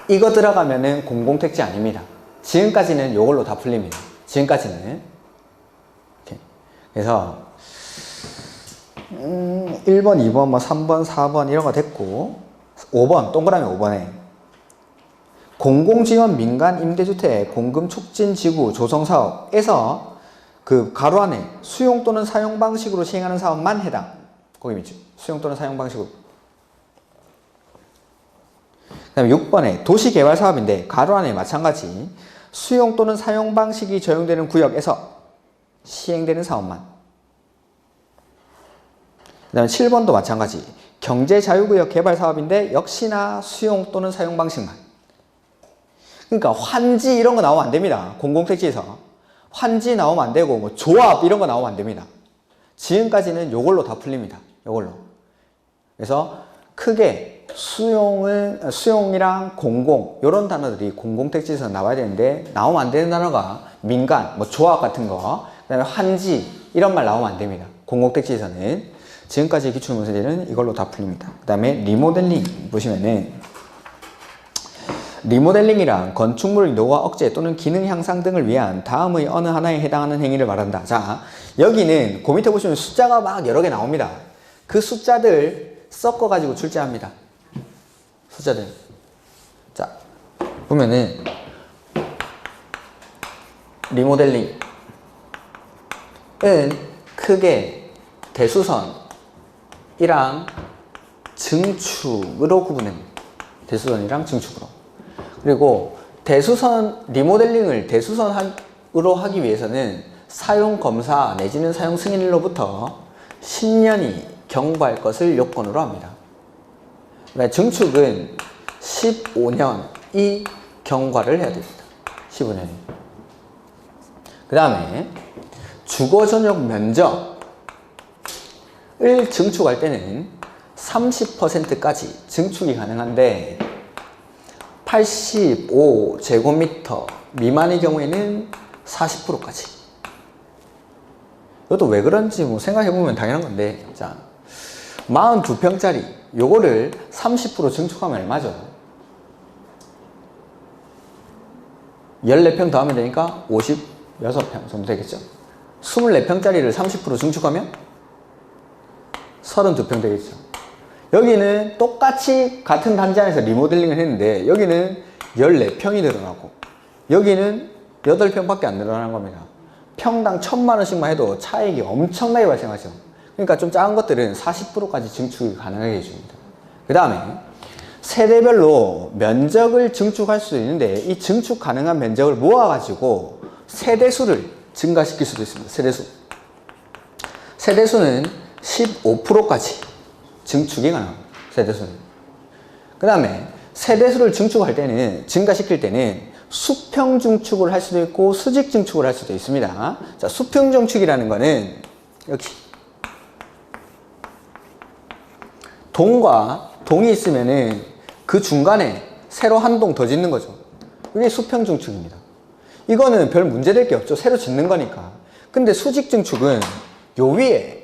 이거 들어가면은 공공택지 아닙니다. 지금까지는 이걸로 다 풀립니다. 지금까지는. 이렇게. 그래서 1번, 2번, 뭐 3번, 4번 이런 거 됐고 5번, 동그라미 5번에 공공지원 민간 임대주택 공급 촉진 지구 조성 사업에서 그 가로 안에 수용 또는 사용 방식으로 시행하는 사업만 해당. 거기 밑줄. 수용 또는 사용 방식으로. 그 다음에 6번에 도시개발 사업인데 가로 안에 마찬가지 수용 또는 사용 방식이 적용되는 구역에서 시행되는 사업만. 그 다음에 7번도 마찬가지 경제자유구역 개발 사업인데 역시나 수용 또는 사용 방식만. 그러니까 환지 이런 거 나오면 안 됩니다. 공공택지에서 환지 나오면 안 되고 뭐 조합 이런 거 나오면 안 됩니다. 지금까지는 요걸로 다 풀립니다. 요걸로. 그래서 크게 수용이랑 공공 이런 단어들이 공공택지에서 나와야 되는데 나오면 안 되는 단어가 민간, 뭐 조합 같은 거, 그다음에 환지 이런 말 나오면 안 됩니다. 공공택지에서는 지금까지 기출 문제들은 이걸로 다 풀립니다. 그다음에 리모델링 보시면은 리모델링이란 건축물 노후화 억제 또는 기능 향상 등을 위한 다음의 어느 하나에 해당하는 행위를 말한다. 자, 여기는 그 밑에 보시면 숫자가 막 여러 개 나옵니다. 그 숫자들 섞어가지고 출제합니다. 숫자들. 자, 보면은 리모델링은 크게 대수선이랑 증축으로 구분합니다. 대수선이랑 증축으로. 그리고 대수선 리모델링을 대수선으로 하기 위해서는 사용 검사 내지는 사용 승인일로부터 10년이 경과할 것을 요건으로 합니다. 증축은 15년이 경과를 해야 됩니다. 15년이. 그 다음에 주거 전용 면적을 증축할 때는 30%까지 증축이 가능한데 85제곱미터 미만의 경우에는 40%까지. 이것도 왜 그런지 뭐 생각해보면 당연한 건데, 자, 42평짜리 요거를 30% 증축하면 얼마죠? 14평 더하면 되니까 56평 정도 되겠죠? 24평짜리를 30% 증축하면 32평 되겠죠? 여기는 똑같이 같은 단지 안에서 리모델링을 했는데 여기는 14평이 늘어나고 여기는 8평밖에 안 늘어나는 겁니다. 평당 1,000만 원씩만 해도 차익이 엄청나게 발생하죠. 그러니까 좀 작은 것들은 40%까지 증축이 가능하게 해줍니다. 그 다음에 세대별로 면적을 증축할 수도 있는데 이 증축 가능한 면적을 모아가지고 세대수를 증가시킬 수도 있습니다. 세대수는 15%까지 증축이 가능합니다. 세대수는. 그 다음에 세대수를 증축할 때는, 증가시킬 때는 수평 증축을 할 수도 있고 수직 증축을 할 수도 있습니다. 자, 수평 증축이라는 거는 여기 동과 동이 있으면은 그 중간에 새로 한 동 더 짓는 거죠. 이게 수평 증축입니다. 이거는 별 문제될 게 없죠. 새로 짓는 거니까. 근데 수직 증축은 요 위에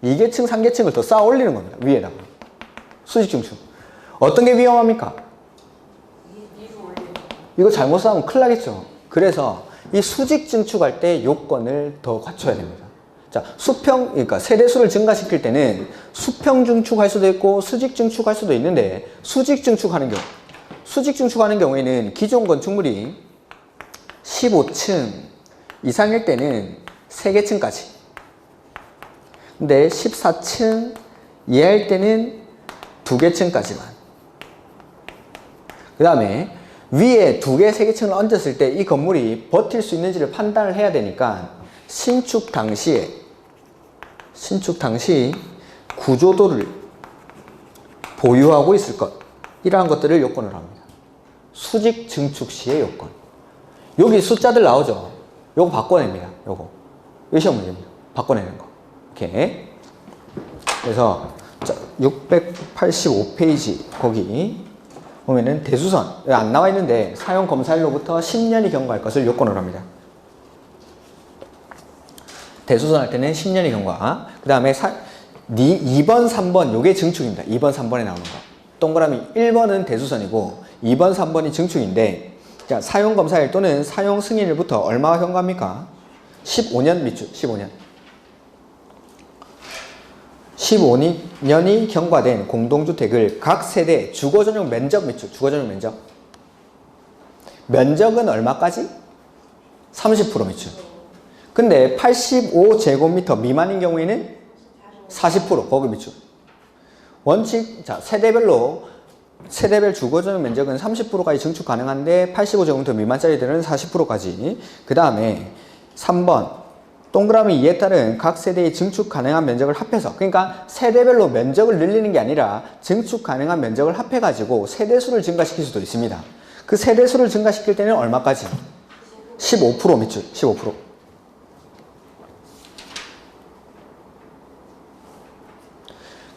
2계층, 3계층을 더 쌓아 올리는 겁니다. 위에다가. 수직 증축. 어떤 게 위험합니까? 이거 잘못 쌓으면 큰일 나겠죠. 그래서 이 수직 증축할 때 요건을 더 갖춰야 됩니다. 자, 그러니까 세대수를 증가시킬 때는 수평 증축할 수도 있고 수직 증축할 수도 있는데 수직 증축하는 경우에는 기존 건축물이 15층 이상일 때는 3개 층까지. 근데 14층 이하일 때는 2개 층까지만. 그 다음에 위에 2개, 3개 층을 얹었을 때 이 건물이 버틸 수 있는지를 판단을 해야 되니까 신축 당시 구조도를 보유하고 있을 것, 이러한 것들을 요건을 합니다. 수직 증축 시의 요건. 여기 숫자들 나오죠. 요거 바꿔냅니다. 요거 시험 문제입니다. 바꿔내는 거. 이렇게. 그래서 685페이지 거기 보면은 대수선 안 나와 있는데 사용 검사일로부터 10년이 경과할 것을 요건으로 합니다. 대수선 할 때는 10년이 경과. 그 다음에 2번, 3번 요게 증축입니다. 2번, 3번에 나오는 거. 동그라미 1번은 대수선이고 2번, 3번이 증축인데, 자, 사용 검사일 또는 사용 승인일부터 얼마가 경과합니까? 15년 밑줄. 15년이 경과된 공동주택을 각 세대 주거전용 면적 밑줄. 주거전용 면적. 면적은 얼마까지? 30% 밑줄. 근데 85제곱미터 미만인 경우에는 40% 거기 밑줄. 원칙, 자, 세대별 주거전용 면적은 30%까지 증축 가능한데 85제곱미터 미만짜리들은 40%까지. 그 다음에 3번 동그라미 2에 따른 각 세대의 증축 가능한 면적을 합해서, 그러니까 세대별로 면적을 늘리는 게 아니라 증축 가능한 면적을 합해가지고 세대수를 증가시킬 수도 있습니다. 그 세대수를 증가시킬 때는 얼마까지? 15% 밑줄. 15%.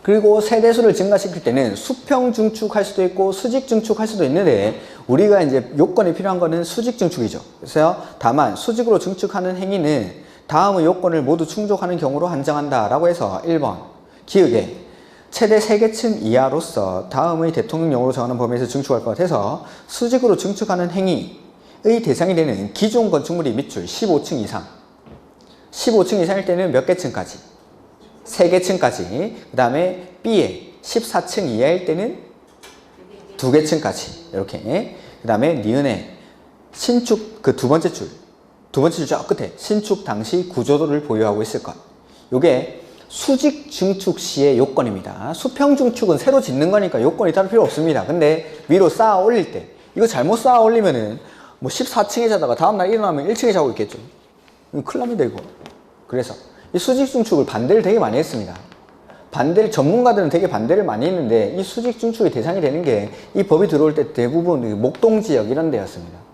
그리고 세대수를 증가시킬 때는 수평 증축할 수도 있고 수직 증축할 수도 있는데 우리가 이제 요건이 필요한 거는 수직 증축이죠. 그래서 다만 수직으로 증축하는 행위는 다음의 요건을 모두 충족하는 경우로 한정한다 라고 해서 1번 기역에 최대 3개 층 이하로서 다음의 대통령령으로 정하는 범위에서 증축할 것 같아서 수직으로 증축하는 행위의 대상이 되는 기존 건축물이 밑줄 15층 이상. 15층 이상일 때는 몇 개 층까지? 3개 층까지. 그 다음에 B에 14층 이하일 때는 2개 층까지. 이렇게. 그 다음에 니은에 신축 그 두 번째 줄 저 끝에 신축 당시 구조도를 보유하고 있을 것. 요게 수직 증축 시의 요건입니다. 수평 증축은 새로 짓는 거니까 요건이 따로 필요 없습니다. 근데 위로 쌓아 올릴 때 이거 잘못 쌓아 올리면은 뭐 14층에 자다가 다음날 일어나면 1층에 자고 있겠죠. 큰일 납니다 이거. 그래서 이 수직 증축을 반대를 되게 많이 했습니다. 전문가들은 되게 반대를 많이 했는데 이 수직 증축의 대상이 되는 게 이 법이 들어올 때 대부분 목동 지역 이런 데였습니다.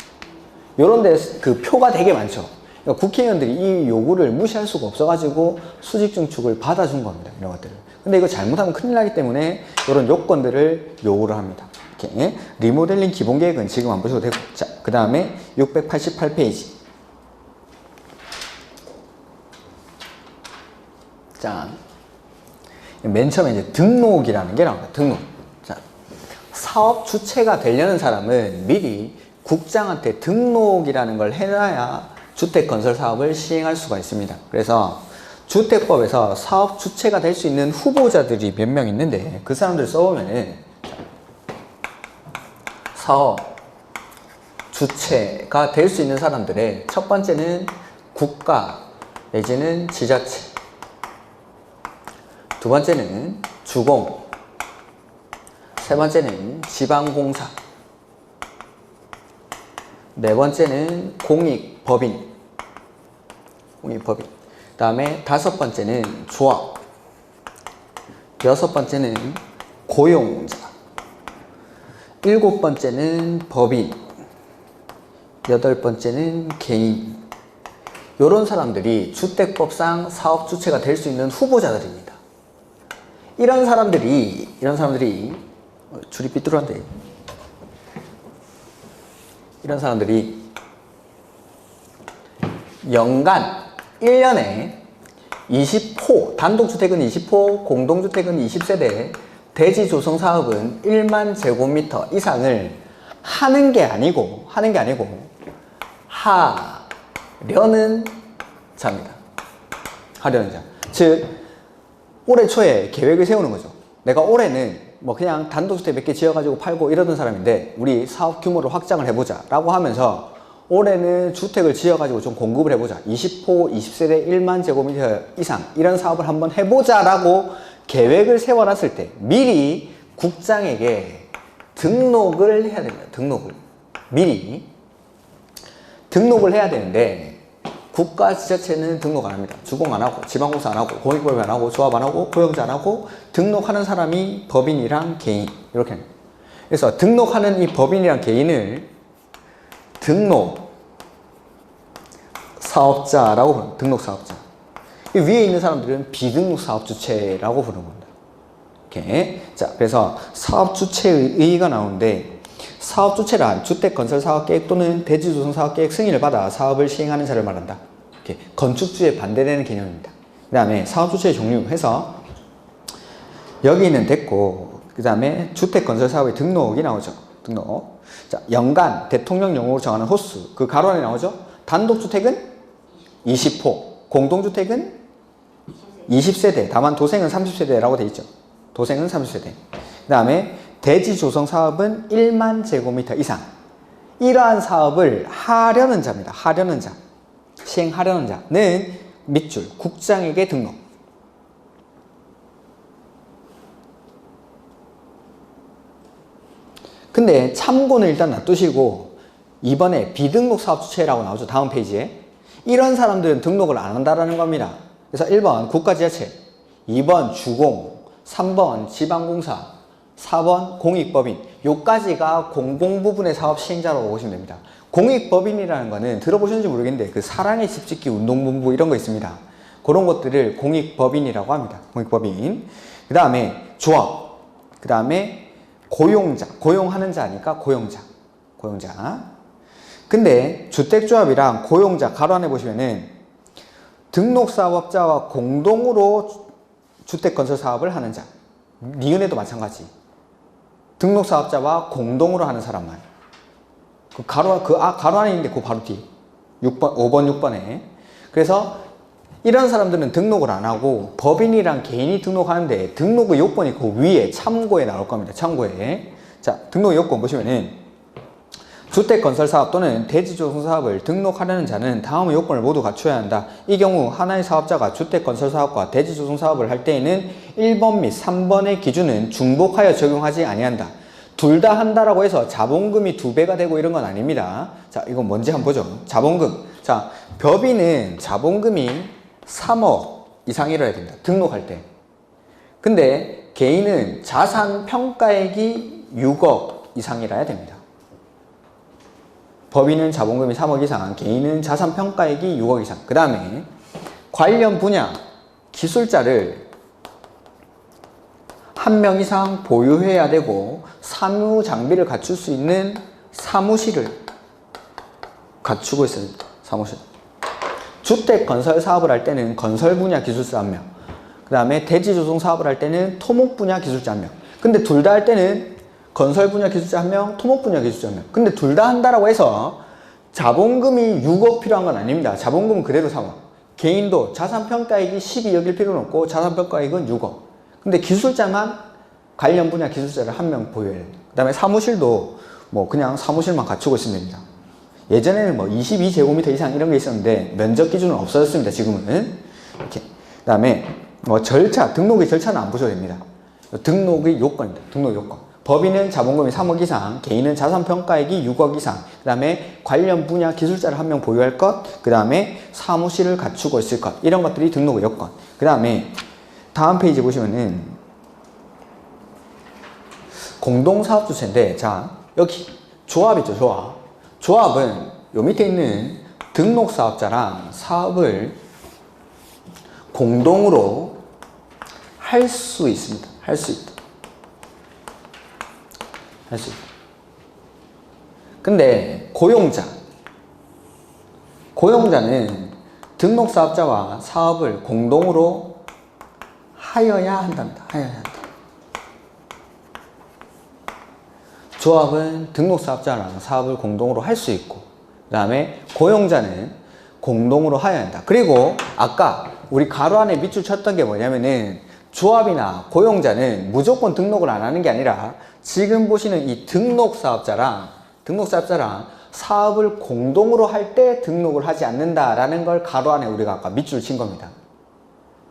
요런 데 그 표가 되게 많죠. 그러니까 국회의원들이 이 요구를 무시할 수가 없어가지고 수직 증축을 받아준 겁니다. 이런 것들을. 근데 이거 잘못하면 큰일 나기 때문에 이런 요건들을 요구를 합니다. 이렇게. 리모델링 기본 계획은 지금 안 보셔도 되고. 자, 그 다음에 688페이지. 자, 맨 처음에 이제 등록이라는 게 나옵니다. 등록. 자, 사업 주체가 되려는 사람은 미리 국장한테 등록이라는 걸 해놔야 주택 건설 사업을 시행할 수가 있습니다. 그래서 주택법에서 사업 주체가 될 수 있는 후보자들이 몇 명 있는데 그 사람들 써보면은 사업 주체가 될 수 있는 사람들의 첫 번째는 국가 내지는 지자체, 두 번째는 주공, 세 번째는 지방공사, 네 번째는 공익법인. 그 다음에 다섯 번째는 조합, 여섯 번째는 고용자, 일곱 번째는 법인, 여덟 번째는 개인. 이런 사람들이 주택법상 사업 주체가 될 수 있는 후보자들입니다. 이런 사람들이 줄이 삐뚤한데 이런 사람들이 연간 1년에 20호, 단독주택은 20호, 공동주택은 20세대, 대지 조성 사업은 1만 제곱미터 이상을 하는 게 아니고 하려는 자입니다. 하려는 자. 즉 올해 초에 계획을 세우는 거죠. 내가 올해는 뭐 그냥 단독주택 몇 개 지어가지고 팔고 이러던 사람인데 우리 사업 규모를 확장을 해보자 라고 하면서 올해는 주택을 지어가지고 좀 공급을 해보자. 20호, 20세대 1만 제곱미터 이상 이런 사업을 한번 해보자 라고 계획을 세워놨을 때 미리 국장에게 등록을 해야 됩니다. 미리 등록을 해야 되는데 국가 지자체는 등록 안 합니다. 주공 안 하고 지방공사 안 하고 공익법인 안 하고 조합 안 하고 고용자 안 하고 등록하는 사람이 법인이랑 개인 이렇게 합니다. 그래서 등록하는 이 법인이랑 개인을 등록 사업자라고 부릅니다. 등록 사업자. 이 위에 있는 사람들은 비등록 사업 주체라고 부르는 겁니다. 이렇게. 자, 그래서 사업 주체의 의의가 나오는데 사업 주체란 주택 건설 사업 계획 또는 대지 조성 사업 계획 승인을 받아 사업을 시행하는 자를 말한다. 이렇게 건축주에 반대되는 개념입니다. 그 다음에 사업 주체의 종류 해서 여기는 됐고 그 다음에 주택 건설 사업의 등록이 나오죠. 등록. 자, 연간 대통령령으로 정하는 호수 그 가로 안에 나오죠. 단독주택은 20호, 공동주택은 20세대, 다만 도생은 30세대라고 돼 있죠. 도생은 30세대. 그 다음에 대지 조성 사업은 1만 제곱미터 이상. 이러한 사업을 하려는 자입니다. 하려는 자. 시행하려는 자는 밑줄, 국장에게 등록. 근데 참고는 일단 놔두시고 이번에 비등록 사업 주체라고 나오죠. 다음 페이지에. 이런 사람들은 등록을 안 한다라는 겁니다. 그래서 1번 국가지자체, 2번 주공, 3번 지방공사, 4번 공익법인. 요까지가 공공부분의 사업 시행자라고 보시면 됩니다. 공익법인이라는 거는 들어보셨는지 모르겠는데 그 사랑의 집짓기 운동본부 이런 거 있습니다. 그런 것들을 공익법인이라고 합니다. 공익법인. 그 다음에 조합. 그 다음에 고용자. 고용하는 자니까 고용자. 근데 주택조합이랑 고용자 가로 안에 보시면은 등록사업자와 공동으로 주택건설 사업을 하는 자. 니은에도 마찬가지. 등록사업자와 공동으로 하는 사람만. 가로 안에 있는데 그 바로 뒤. 6번, 5번, 6번에. 그래서 이런 사람들은 등록을 안 하고 법인이랑 개인이 등록하는데 등록의 요건이 그 위에 참고에 나올 겁니다. 참고에. 자, 등록 요건 보시면은 주택건설사업 또는 대지조성사업을 등록하려는 자는 다음의 요건을 모두 갖춰야 한다. 이 경우 하나의 사업자가 주택건설사업과 대지조성사업을 할 때에는 1번 및 3번의 기준은 중복하여 적용하지 아니한다. 둘 다 한다라고 해서 자본금이 2배가 되고 이런 건 아닙니다. 자, 이건 뭔지 한번 보죠. 자본금. 자, 법인은 자본금이 3억 이상이라야 됩니다. 등록할 때. 근데 개인은 자산 평가액이 6억 이상이라야 됩니다. 법인은 자본금이 3억 이상, 개인은 자산 평가액이 6억 이상. 그 다음에 관련 분야 기술자를 1명 이상 보유해야 되고 사무 장비를 갖출 수 있는 사무실을 갖추고 있어야 됩니다. 사무실. 주택 건설 사업을 할 때는 건설 분야 기술자 1명. 그 다음에 대지 조성 사업을 할 때는 토목 분야 기술자 1명. 근데 둘 다 할 때는 건설 분야 기술자 1명, 토목 분야 기술자 1명. 근데 둘 다 한다라고 해서 자본금이 6억 필요한 건 아닙니다. 자본금은 그대로 3억. 개인도 자산평가액이 12억일 필요는 없고 자산평가액은 6억. 근데 기술자만 관련 분야 기술자를 1명 보유해야 됩니다. 그 다음에 사무실도 뭐 그냥 사무실만 갖추고 있으면 됩니다. 예전에는 뭐 22제곱미터 이상 이런 게 있었는데 면적 기준은 없어졌습니다. 지금은. 이렇게. 그 다음에 뭐 절차, 등록의 절차는 안 보셔도 됩니다. 등록의 요건입니다. 등록 요건. 법인은 자본금이 3억 이상, 개인은 자산평가액이 6억 이상, 그 다음에 관련 분야 기술자를 1명 보유할 것, 그 다음에 사무실을 갖추고 있을 것, 이런 것들이 등록의 요건. 그 다음에 다음 페이지 보시면은 공동사업주체인데, 자, 여기 조합이죠, 조합. 조합은 요 밑에 있는 등록사업자랑 사업을 공동으로 할 수 있습니다. 할 수 있다. 할 수 있다. 근데 고용자는 등록사업자와 사업을 공동으로 하여야 한답니다. 하여야 한다. 조합은 등록사업자랑 사업을 공동으로 할 수 있고, 그 다음에 고용자는 공동으로 하여야 한다. 그리고 아까 우리 가로 안에 밑줄 쳤던 게 뭐냐면은 조합이나 고용자는 무조건 등록을 안 하는 게 아니라 지금 보시는 이 등록사업자랑 사업을 공동으로 할 때 등록을 하지 않는다라는 걸 가로 안에 우리가 아까 밑줄 친 겁니다.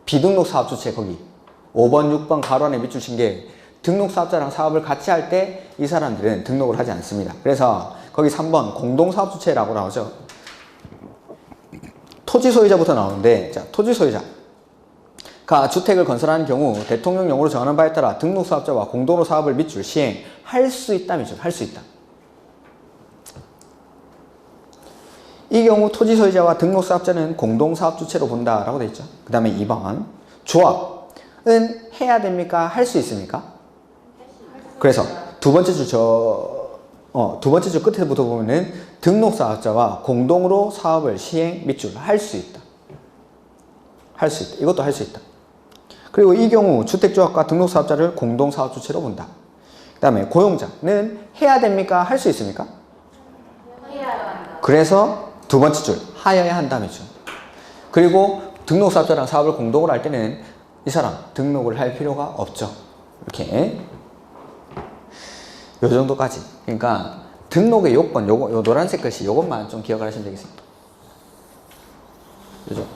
비등록 사업주체 거기 5번, 6번 가로 안에 밑줄 친 게 등록사업자랑 사업을 같이 할 때 이 사람들은 등록을 하지 않습니다. 그래서 거기 3번 공동사업주체라고 나오죠. 토지소유자부터 나오는데, 자, 토지소유자가 주택을 건설하는 경우 대통령령으로 정하는 바에 따라 등록사업자와 공동으로 사업을 밑줄 시행할 수 있다면서 할 수 있다. 이 경우 토지소유자와 등록사업자는 공동사업주체로 본다라고 되어 있죠. 그 다음에 2번 조합은 해야 됩니까? 할 수 있습니까? 그래서 두 번째 줄 끝에부터 보면은 등록사업자와 공동으로 사업을 시행 밑줄 할 수 있다. 할 수 있다. 이것도 할 수 있다. 그리고 이 경우 주택조합과 등록사업자를 공동사업주체로 본다. 그 다음에 고용자는 해야 됩니까? 할 수 있습니까? 그래서 두 번째 줄 하여야 한다면서. 그리고 등록사업자랑 사업을 공동으로 할 때는 이 사람 등록을 할 필요가 없죠. 이렇게 요 정도까지. 그러니까 등록의 요건, 요 노란색 글씨 요것만 좀 기억을 하시면 되겠습니다. 요죠.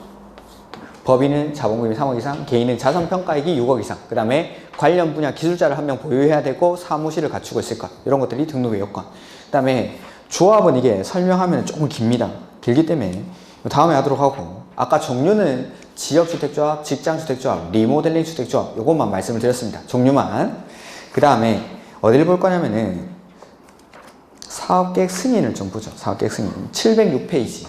법인은 자본금이 3억 이상, 개인은 자산평가액이 6억 이상, 그 다음에 관련 분야 기술자를 1명 보유해야 되고 사무실을 갖추고 있을 것, 이런 것들이 등록의 요건. 그 다음에 조합은 이게 설명하면 조금 깁니다. 길기 때문에 다음에 하도록 하고, 아까 종류는 지역주택조합, 직장주택조합, 리모델링 주택조합 요것만 말씀을 드렸습니다. 종류만. 그 다음에 어디를 볼 거냐면은 사업계획 승인을 좀 보죠. 사업계획 승인 706페이지.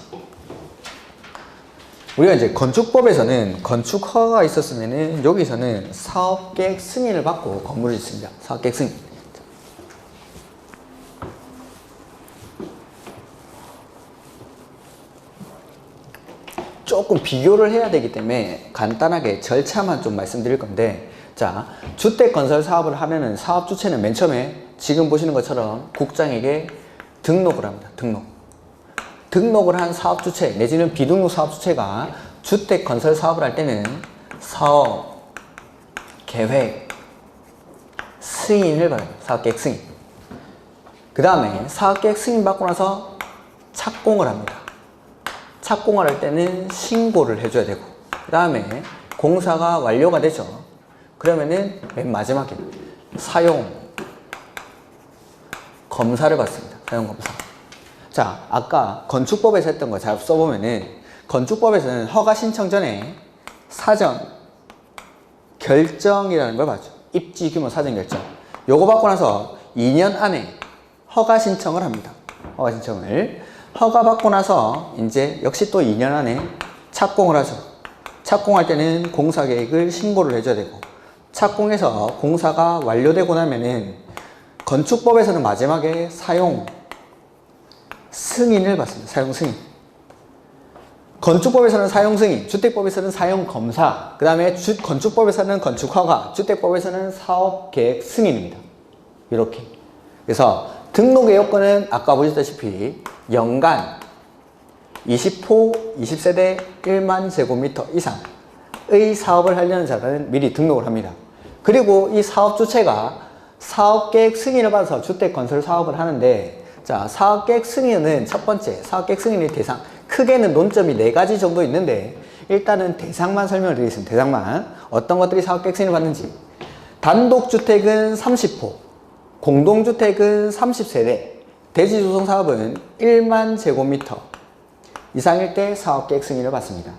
우리가 이제 건축법에서는 건축허가가 있었으면은 여기서는 사업계획 승인을 받고 건물을 짓습니다. 사업계획 승인. 조금 비교를 해야 되기 때문에 간단하게 절차만 좀 말씀드릴 건데, 자, 주택 건설 사업을 하면은 사업 주체는 맨 처음에 지금 보시는 것처럼 국장에게 등록을 합니다. 등록을 한 사업 주체 내지는 비등록 사업 주체가 주택 건설 사업을 할 때는 사업 계획 승인을 받아요. 사업 계획 승인. 그 다음에 사업 계획 승인 받고 나서 착공을 합니다. 착공을 할 때는 신고를 해줘야 되고, 그 다음에 공사가 완료가 되죠. 그러면은 맨 마지막에 사용 검사를 받습니다. 사용 검사. 자, 아까 건축법에서 했던 거 잘 써보면은 건축법에서는 허가 신청 전에 사전 결정이라는 걸 봤죠. 입지 규모 사전 결정. 요거 받고 나서 2년 안에 허가 신청을 합니다. 허가 신청을. 허가 받고 나서 이제 역시 또 2년 안에 착공을 하죠. 착공할 때는 공사 계획을 신고를 해줘야 되고, 착공해서 공사가 완료되고 나면은 건축법에서는 마지막에 사용 승인을 받습니다. 사용 승인. 건축법에서는 사용 승인, 주택법에서는 사용 검사, 그 다음에 건축법에서는 건축 허가, 주택법에서는 사업 계획 승인입니다. 이렇게. 그래서 등록의 요건은 아까 보셨다시피 연간 20호, 20세대 1만 제곱미터 이상의 사업을 하려는 자는 미리 등록을 합니다. 그리고 이 사업 주체가 사업계획 승인을 받아서 주택 건설 사업을 하는데, 자, 사업계획 승인은 첫 번째, 사업계획 승인의 대상, 크게는 논점이 4가지 정도 있는데 일단은 대상만 설명을 드리겠습니다. 대상만. 어떤 것들이 사업계획 승인을 받는지. 단독주택은 30호, 공동주택은 30세대, 대지조성 사업은 1만 제곱미터 이상일 때 사업계획 승인을 받습니다.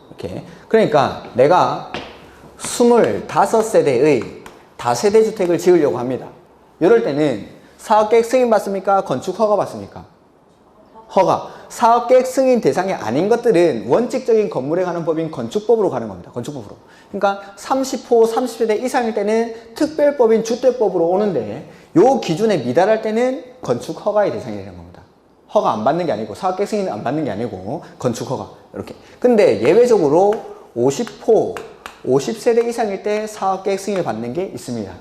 이렇게. 그러니까 내가 25세대의 다세대 주택을 지으려고 합니다. 이럴 때는 사업계획 승인 받습니까? 건축 허가 받습니까? 허가. 사업계획 승인 대상이 아닌 것들은 원칙적인 건물에 관한 법인 건축법으로 가는 겁니다. 건축법으로. 그러니까 30호, 30세대 이상일 때는 특별법인 주택법으로 오는데, 요 기준에 미달할 때는 건축 허가의 대상이 되는 겁니다. 허가 안 받는 게 아니고, 사업계획 승인 안 받는 게 아니고 건축 허가. 이렇게. 근데 예외적으로 50호, 50세대 이상일 때 사업계획 승인을 받는 게 있습니다.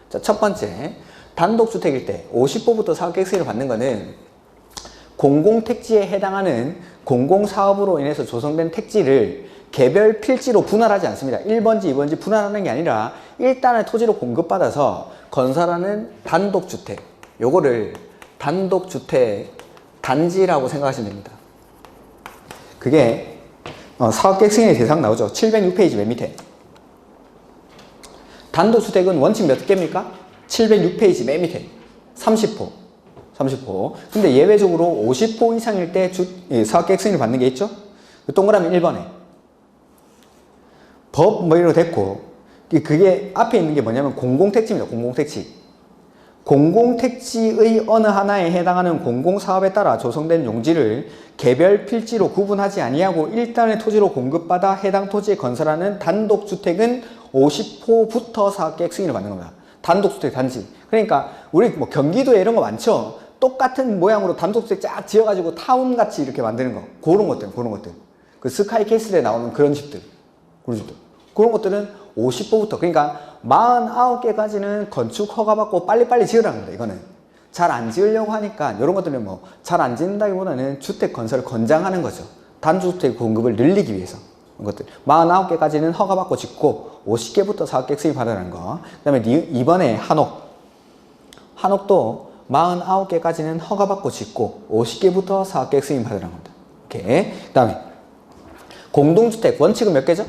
자, 첫 번째, 단독주택일 때 50호부터 사업계획 승인을 받는 거는 공공택지에 해당하는 공공사업으로 인해서 조성된 택지를 개별 필지로 분할하지 않습니다. 1번지, 2번지 분할하는 게 아니라 일단은 토지로 공급받아서 건설하는 단독주택, 요거를 단독주택 단지라고 생각하시면 됩니다. 그게 사업계획 승인의 대상 나오죠. 706페이지 맨 밑에. 단독주택은 원칙 몇 개입니까? 706페이지 맨 밑에 30호. 근데 예외적으로 50호 이상일 때 사업계획 승인을 받는 게 있죠? 동그라미 1번에 법 뭐 이런 거 됐고, 그게 앞에 있는 게 뭐냐면 공공택지입니다. 공공택지의 어느 하나에 해당하는 공공사업에 따라 조성된 용지를 개별 필지로 구분하지 아니하고 일단의 토지로 공급받아 해당 토지에 건설하는 단독주택은 50호부터 사업계획 승인을 받는 겁니다. 단독주택 단지. 그러니까 우리 뭐 경기도에 이런 거 많죠? 똑같은 모양으로 단독주택 쫙 지어가지고 타운같이 이렇게 만드는 거. 그런 것들. 그 스카이캐슬에 나오는 그런 집들. 그런 것들은 50호부터. 그러니까 49개까지는 건축 허가받고 빨리빨리 지으라는 겁니다. 이거는. 잘 안 지으려고 하니까 이런 것들은 뭐 잘 안 짓는다기보다는 주택 건설을 권장하는 거죠. 단주택 공급을 늘리기 위해서. 것들 49개까지는 허가받고 짓고 50개부터 사업계획 승인 받으라는 거. 그 다음에 이번에 한옥도 49개까지는 허가받고 짓고 50개부터 사업계획 승인 받으라는 겁니다. 이렇게. 그 다음에 공동주택 원칙은 몇 개죠?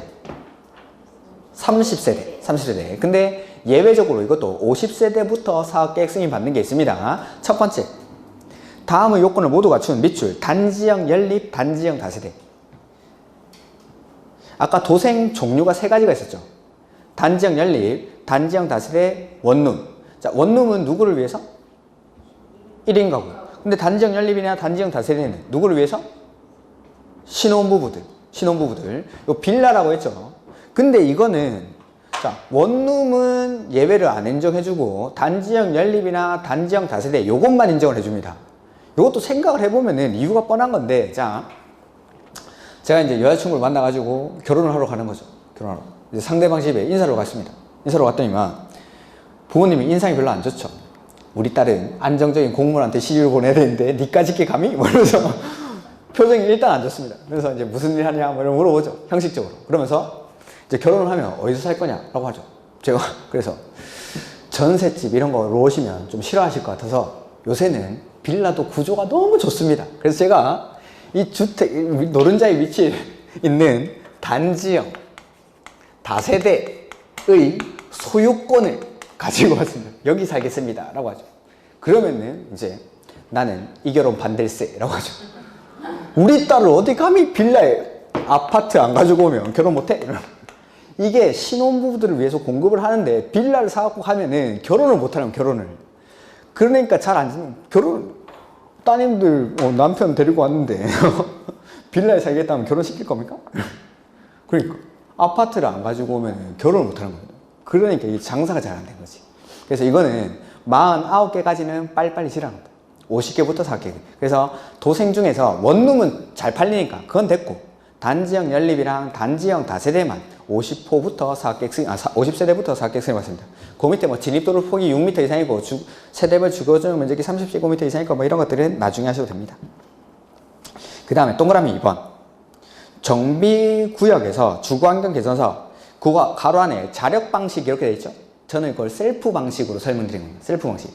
30세대. 근데 예외적으로 이것도 50세대부터 사업계획 승인 받는 게 있습니다. 첫 번째, 다음의 요건을 모두 갖춘 밑줄, 단지형 연립, 단지형 다세대. 아까 도생 종류가 세 가지가 있었죠. 단지형 연립, 단지형 다세대, 원룸. 자, 원룸은 누구를 위해서? 1인 가구. 근데 단지형 연립이나 단지형 다세대는 누구를 위해서? 신혼부부들. 요 빌라라고 했죠. 근데 이거는, 자, 원룸은 예외를 안 인정해주고 단지형 연립이나 단지형 다세대 요것만 인정을 해줍니다. 요것도 생각을 해보면은 이유가 뻔한 건데, 자, 제가 이제 여자친구를 만나가지고 결혼을 하러 가는 거죠. 결혼하러. 이제 상대방 집에 인사를 갔습니다. 인사를 갔더니만 부모님이 인상이 별로 안 좋죠. 우리 딸은 안정적인 공무원한테 시집을 보내야 되는데 니까지 게 감히? 뭐 이러면서 표정이 일단 안 좋습니다. 그래서 이제 무슨 일 하냐 뭐 이런 물어보죠. 형식적으로. 그러면서 이제 결혼을 하면 어디서 살 거냐라고 하죠. 제가 그래서 전셋집 이런 거로 오시면 좀 싫어하실 것 같아서 요새는 빌라도 구조가 너무 좋습니다. 그래서 제가 이 주택, 노른자의 위치에 있는 단지형 다세대의 소유권을 가지고 왔습니다. 여기 살겠습니다. 라고 하죠. 그러면은 이제 나는 이 결혼 반댈세. 라고 하죠. 우리 딸을 어디 감히 빌라에 아파트 안 가지고 오면 결혼 못해? 이게 신혼부부들을 위해서 공급을 하는데 빌라를 사갖고 가면은 결혼을 못하려면 결혼을. 그러니까 잘 안 짓는, 따님들 남편 데리고 왔는데 빌라에 살겠다면 결혼시킬 겁니까? 그러니까 아파트를 안 가지고 오면 결혼을 못하는 거예요. 그러니까 이 장사가 잘 안 된 거지. 그래서 이거는 49개까지는 빨리빨리 지라는 겁니다. 50개부터 4개. 그래서 도생 중에서 원룸은 잘 팔리니까 그건 됐고, 단지형 연립이랑 단지형 다세대만 50세대부터 4개 승인 받습니다. 그 밑에 뭐 진입도로 폭이 6m 이상이고 세대별 주거적 면적이 30제곱미터 이상이고 뭐 이런 것들은 나중에 하셔도 됩니다. 그 다음에 동그라미 2번. 정비구역에서 주거환경 개선 사업. 그거 가로 안에 자력 방식 이렇게 되어 있죠. 저는 그걸 셀프 방식으로 설명드린 겁니다. 셀프 방식.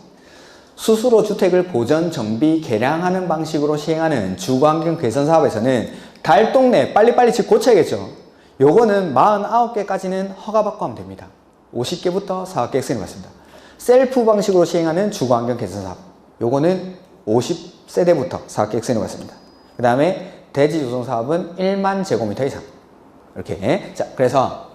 스스로 주택을 보전, 정비, 개량하는 방식으로 시행하는 주거환경 개선 사업에서는 달동네 빨리빨리 집 고쳐야겠죠. 요거는 49개까지는 허가받고 하면 됩니다. 50개부터 사업계획 승인 받습니다. 셀프 방식으로 시행하는 주거환경 개선 사업. 요거는 50세대부터 사업계획 승인 받습니다. 그 다음에 대지 조성 사업은 1만 제곱미터 이상. 이렇게. 자, 그래서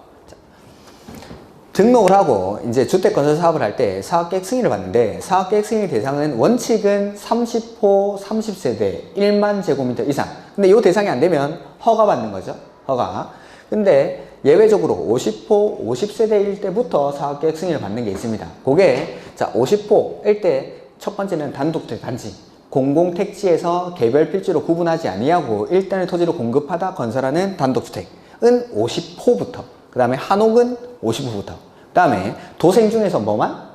등록을 하고 이제 주택 건설 사업을 할 때 사업계획 승인을 받는데, 사업계획 승인 대상은 원칙은 30호 30세대 1만 제곱미터 이상. 근데 이 대상이 안 되면 허가 받는 거죠. 허가. 근데 예외적으로 50호 50세대일 때부터 사업계획 승인을 받는 게 있습니다. 그게 자 50호일 때 첫 번째는 단독주택 단지. 공공택지에서 개별 필지로 구분하지 아니하고 일단의 토지로 공급하다 건설하는 단독주택은 50호부터. 그 다음에 한옥은 50호부터. 그 다음에 도생 중에서 뭐만?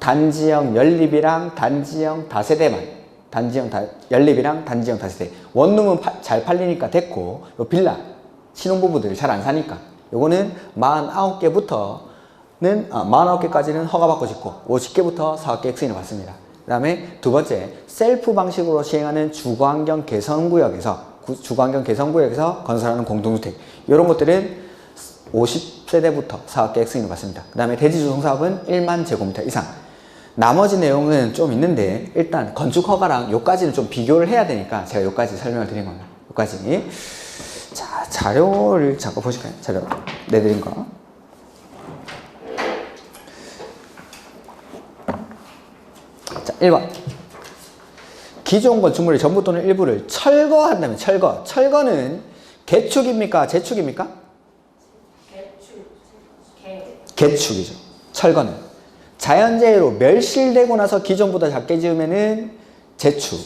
단지형 연립이랑 단지형 다세대만. 단지형 연립이랑 단지형 다세대. 원룸은 잘 팔리니까 됐고, 요 빌라, 신혼부부들 잘 안 사니까. 요거는 49개까지는 허가받고 짓고, 50개부터 사업계획 승인을 받습니다. 그 다음에 두 번째, 셀프 방식으로 시행하는 주거환경 개선구역에서 건설하는 공동주택. 이런 것들은 50세대부터 사업계획 승인을 받습니다. 그 다음에 대지조성 사업은 1만 제곱미터 이상. 나머지 내용은 좀 있는데, 일단 건축허가랑 요까지는 좀 비교를 해야 되니까 제가 요까지 설명을 드린 겁니다. 요까지. 자, 자료를 잠깐 보실까요? 자료 내드린 거. 자, 1번. 기존 건축물의 전부 또는 일부를 철거한다면 철거. 철거는 개축입니까? 재축입니까? 개축이죠. 철거는. 자연재해로 멸실되고 나서 기존보다 작게 지으면은 재축.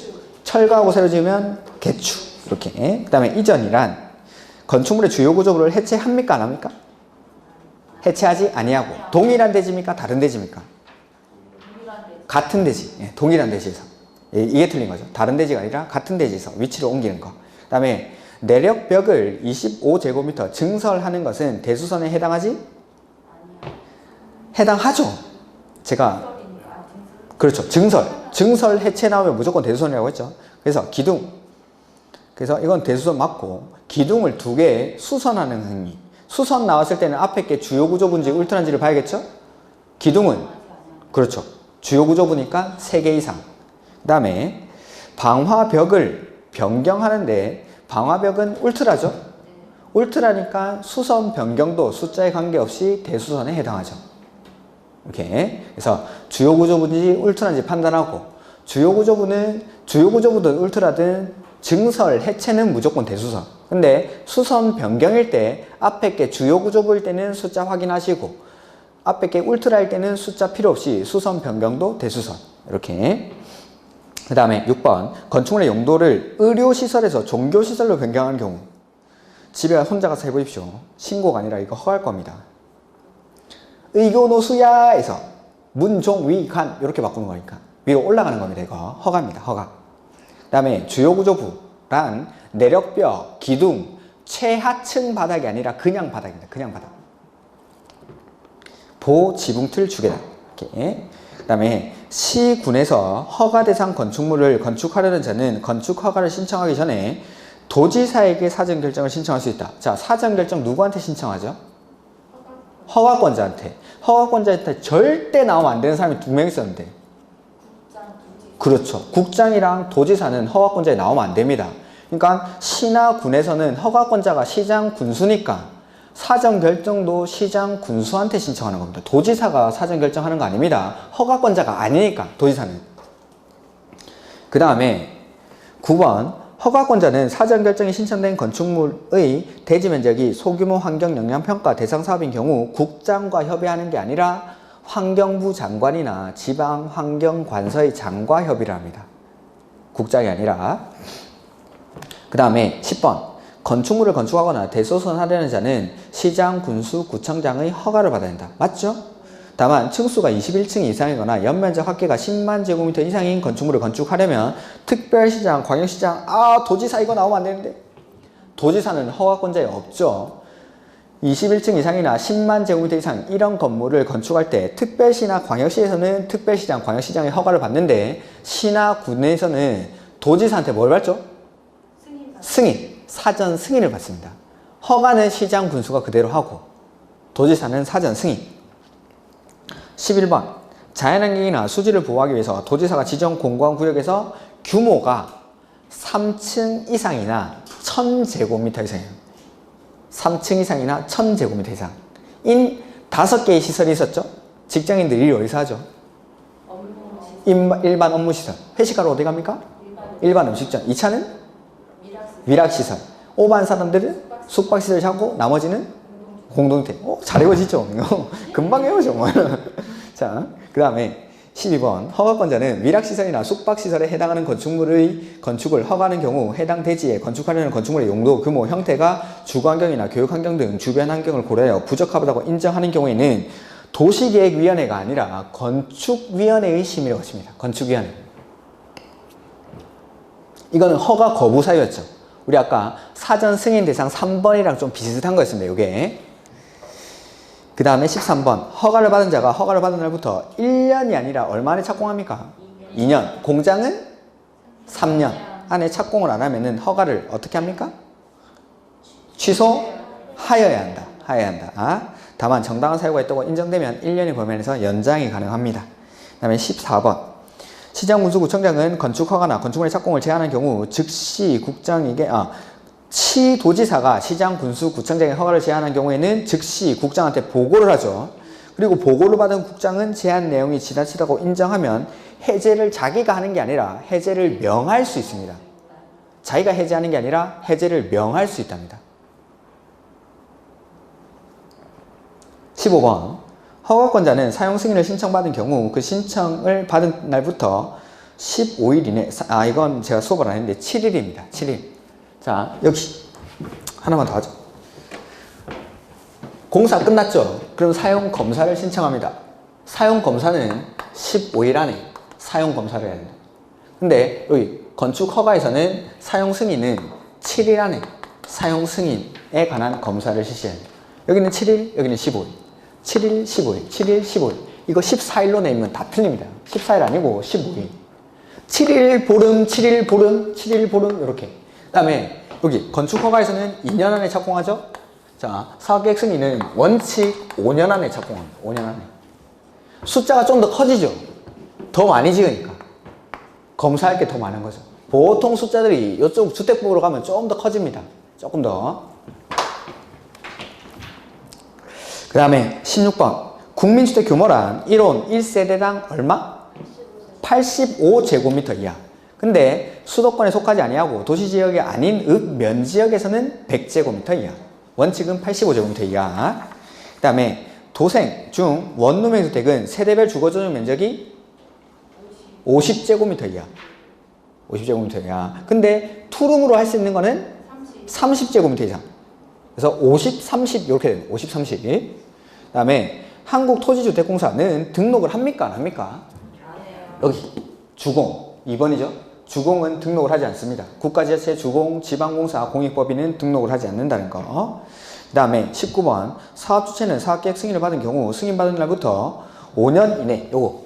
철거하고 새로 지으면 개축. 이렇게. 그 다음에 이전이란 건축물의 주요 구조물을 해체합니까? 안 합니까? 해체하지 아니하고. 동일한 대지입니까? 다른 대지입니까? 같은 대지. 예, 동일한 대지에서. 예, 이게 틀린 거죠. 다른 대지가 아니라 같은 대지에서 위치를 옮기는 거. 그 다음에 내력벽을 25제곱미터 증설하는 것은 대수선에 해당하지? 해당하죠. 제가 그렇죠. 증설 해체 나오면 무조건 대수선이라고 했죠. 그래서 기둥. 그래서 이건 대수선 맞고, 기둥을 2개 수선하는 행위. 수선 나왔을 때는 앞에 게 주요 구조부인지 울트라인지를 봐야겠죠? 기둥은 그렇죠. 주요 구조부니까 3개 이상. 그 다음에 방화벽을 변경하는데, 방화벽은 울트라죠? 울트라니까 수선 변경도 숫자에 관계없이 대수선에 해당하죠. 이렇게. 그래서 주요 구조부인지 울트라인지 판단하고, 주요 구조부든 울트라든 증설, 해체는 무조건 대수선. 근데 수선 변경일 때 앞에 게 주요 구조부일 때는 숫자 확인하시고, 앞에 게 울트라일 때는 숫자 필요 없이 수선 변경도 대수선. 이렇게. 그 다음에 6번. 건축물의 용도를 의료시설에서 종교시설로 변경하는 경우. 집에 혼자 가서 해보십시오. 신고가 아니라 이거 허가할 겁니다. 의교노수야에서 문종위관 이렇게 바꾸는 거니까 위로 올라가는 겁니다. 이거 허가입니다. 허가. 그 다음에 주요구조부란 내력벽, 기둥, 최하층 바닥이 아니라 그냥 바닥입니다. 그냥 바닥. 지붕틀 주계단. 이렇게. 그 다음에 시군에서 허가 대상 건축물을 건축하려는 자는 건축 허가를 신청하기 전에 도지사에게 사전 결정을 신청할 수 있다. 자, 사전 결정 누구한테 신청하죠? 허가권자한테. 허가권자한테 절대 나오면 안 되는 사람이 2명 있었는데. 그렇죠. 국장이랑 도지사는 허가권자에 나오면 안 됩니다. 그러니까 시나 군에서는 허가권자가 시장 군수니까 사전 결정도 시장 군수한테 신청하는 겁니다. 도지사가 사전 결정하는 거 아닙니다. 허가권자가 아니니까, 도지사는. 그 다음에 9번. 허가권자는 사전 결정이 신청된 건축물의 대지 면적이 소규모 환경 영향 평가 대상 사업인 경우 국장과 협의하는 게 아니라 환경부 장관이나 지방 환경관서의 장과 협의를 합니다. 국장이 아니라. 그 다음에 10번. 건축물을 건축하거나 대소선하려는 자는 시장, 군수, 구청장의 허가를 받아야 된다. 맞죠? 다만 층수가 21층 이상이거나 연면적 합계가 10만 제곱미터 이상인 건축물을 건축하려면 특별시장, 광역시장, 도지사 이거 나오면 안 되는데. 도지사는 허가권자에 없죠. 21층 이상이나 10만 제곱미터 이상 이런 건물을 건축할 때 특별시나 광역시에서는 특별시장, 광역시장의 허가를 받는데, 시나 군에서는 도지사한테 뭘 받죠? 승인. 사전 승인을 받습니다. 허가는 시장, 군수가 그대로 하고 도지사는 사전 승인. 11번. 자연환경이나 수지를 보호하기 위해서 도지사가 지정 공공구역에서 규모가 3층 이상이나 1000제곱미터 이상이에요. 3층 이상이나 1000제곱미터 이상 인 5개의 시설이 있었죠. 직장인들이 어디서 하죠? 일반 업무시설. 회식하러 어디 갑니까? 일반 음식점. 2차는? 위락시설. 오반 사람들은 숙박시설 하고 나머지는 공동주택. 잘 외워지죠? 금방 외워져. 자, 그 다음에 12번. 허가권자는 위락시설이나 숙박시설에 해당하는 건축물의 건축을 허가하는 경우 해당 대지에 건축하려는 건축물의 용도, 규모, 형태가 주거환경이나 교육환경 등 주변 환경을 고려하여 부적합하다고 인정하는 경우에는 도시계획위원회가 아니라 건축위원회의 심의를 거칩니다. 건축위원회. 이거는 허가 거부 사유였죠. 우리 아까 사전 승인 대상 3번이랑 좀 비슷한 거였습니다. 이게. 그 다음에 13번. 허가를 받은 자가 허가를 받은 날부터 1년이 아니라 얼마 안에 착공합니까? 2년. 공장은 3년 안에 착공을 안 하면은 허가를 어떻게 합니까? 취소하여야 한다. 하여야 한다. 다만 정당한 사유가 있다고 인정되면 1년의 범위 안에서 연장이 가능합니다. 그 다음에 14번. 시장군수구청장은 건축허가나 건축물의 착공을 제한한 경우 즉시 국장에게 시도지사가 시장군수구청장의 허가를 제한한 경우에는 즉시 국장한테 보고를 하죠. 그리고 보고를 받은 국장은 제한 내용이 지나치다고 인정하면 해제를 자기가 하는 게 아니라 해제를 명할 수 있습니다. 자기가 해제하는 게 아니라 해제를 명할 수 있답니다. 15번. 허가권자는 사용 승인을 신청받은 경우 그 신청을 받은 날부터 15일 이내, 이건 제가 수업을 안 했는데 7일입니다. 7일. 자, 여기 하나만 더 하죠. 공사 끝났죠? 그럼 사용 검사를 신청합니다. 사용 검사는 15일 안에 사용 검사를 해야 된다. 근데 여기 건축 허가에서는 사용 승인은 7일 안에 사용 승인에 관한 검사를 실시해야 됩니다. 여기는 7일, 여기는 15일. 7일, 15일, 7일, 15일. 이거 14일로 내면 다 틀립니다. 14일 아니고 15일. 7일 보름, 7일 보름, 7일 보름, 이렇게. 그 다음에 여기 건축허가에서는 2년 안에 착공하죠? 자, 사업계획 승인은 원칙 5년 안에 착공합니다. 5년 안에. 숫자가 좀 더 커지죠? 더 많이 지으니까. 검사할 게 더 많은 거죠. 보통 숫자들이 이쪽 주택법으로 가면 조금 더 커집니다. 조금 더. 그 다음에 16번. 국민주택 규모란 1혼 1세대당 얼마? 85제곱미터 이하. 근데 수도권에 속하지 아니하고 도시지역이 아닌 읍면지역에서는 100제곱미터 이하. 원칙은 85제곱미터 이하. 그 다음에 도생 중 원룸의 주택은 세대별 주거전용 면적이 50제곱미터 이하. 50제곱미터 이하. 근데 투룸으로 할 수 있는 거는 30제곱미터 이상. 그래서 50, 30 이렇게 됩니다. 50, 30. 그 다음에 한국토지주택공사는 등록을 합니까? 안 합니까? 여기 주공 2번이죠. 주공은 등록을 하지 않습니다. 국가지자체 주공 지방공사 공익법인은 등록을 하지 않는다는 거. 그 다음에 19번. 사업주체는 사업계획 승인을 받은 경우 승인받은 날부터 5년 이내, 요거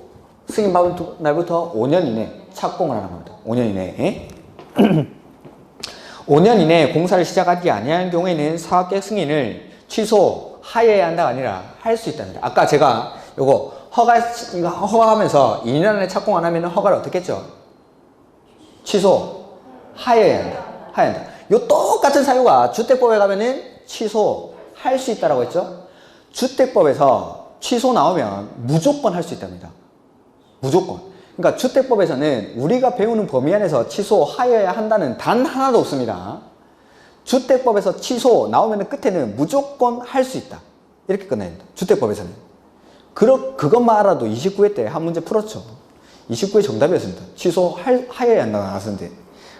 승인받은 날부터 5년 이내 착공을 하는 겁니다. 5년 이내에 5년 이내에 공사를 시작하지 아니하는 경우에는 사업계획 승인을 취소하여야 한다가 아니라 할 수 있답니다. 아까 제가 요거 허가하면서 2년 안에 착공 안 하면 허가를 어떻게 했죠? 취소하여야 한다. 하여야 한다. 요 똑같은 사유가 주택법에 가면은 취소할 수 있다라고 했죠? 주택법에서 취소 나오면 무조건 할 수 있답니다. 무조건. 그러니까 주택법에서는 우리가 배우는 범위 안에서 취소하여야 한다는 단 하나도 없습니다. 주택법에서 취소 나오면 끝에는 무조건 할 수 있다. 이렇게 끝납니다. 주택법에서는. 그것만 알아도 29회 때 한 문제 풀었죠. 29회 정답이었습니다. 취소하여야 한다고 나왔었는데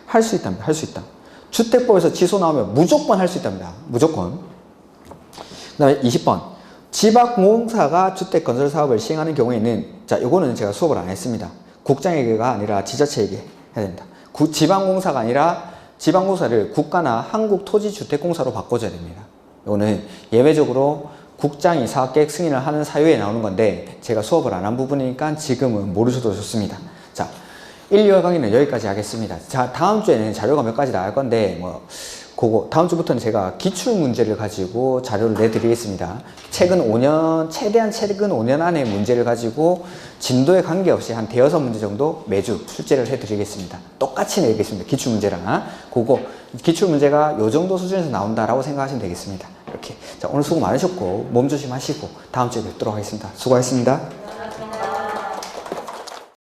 할 수 있답니다. 할 수 있다. 주택법에서 취소 나오면 무조건 할 수 있답니다. 무조건. 그 다음에 20번. 지방공사가 주택건설 사업을 시행하는 경우에는, 자, 이거는 제가 수업을 안 했습니다. 국장에게가 아니라 지자체에게 해야 됩니다. 지방공사가 아니라 지방공사를 국가나 한국토지주택공사로 바꿔줘야 됩니다. 이거는 예외적으로 국장이 사업계획 승인을 하는 사유에 나오는 건데 제가 수업을 안 한 부분이니까 지금은 모르셔도 좋습니다. 자, 1, 2월 강의는 여기까지 하겠습니다. 자, 다음 주에는 자료가 몇 가지 나올 건데 그거 다음 주부터는 제가 기출 문제를 가지고 자료를 내드리겠습니다. 최대한 최근 5년 안에 문제를 가지고 진도에 관계없이 한 대여섯 문제 정도 매주 출제를 해드리겠습니다. 똑같이 내겠습니다. 기출 문제랑 그거 기출 문제가 요 정도 수준에서 나온다라고 생각하시면 되겠습니다. 이렇게. 자, 오늘 수고 많으셨고 몸 조심하시고 다음 주에 뵙도록 하겠습니다. 수고하셨습니다.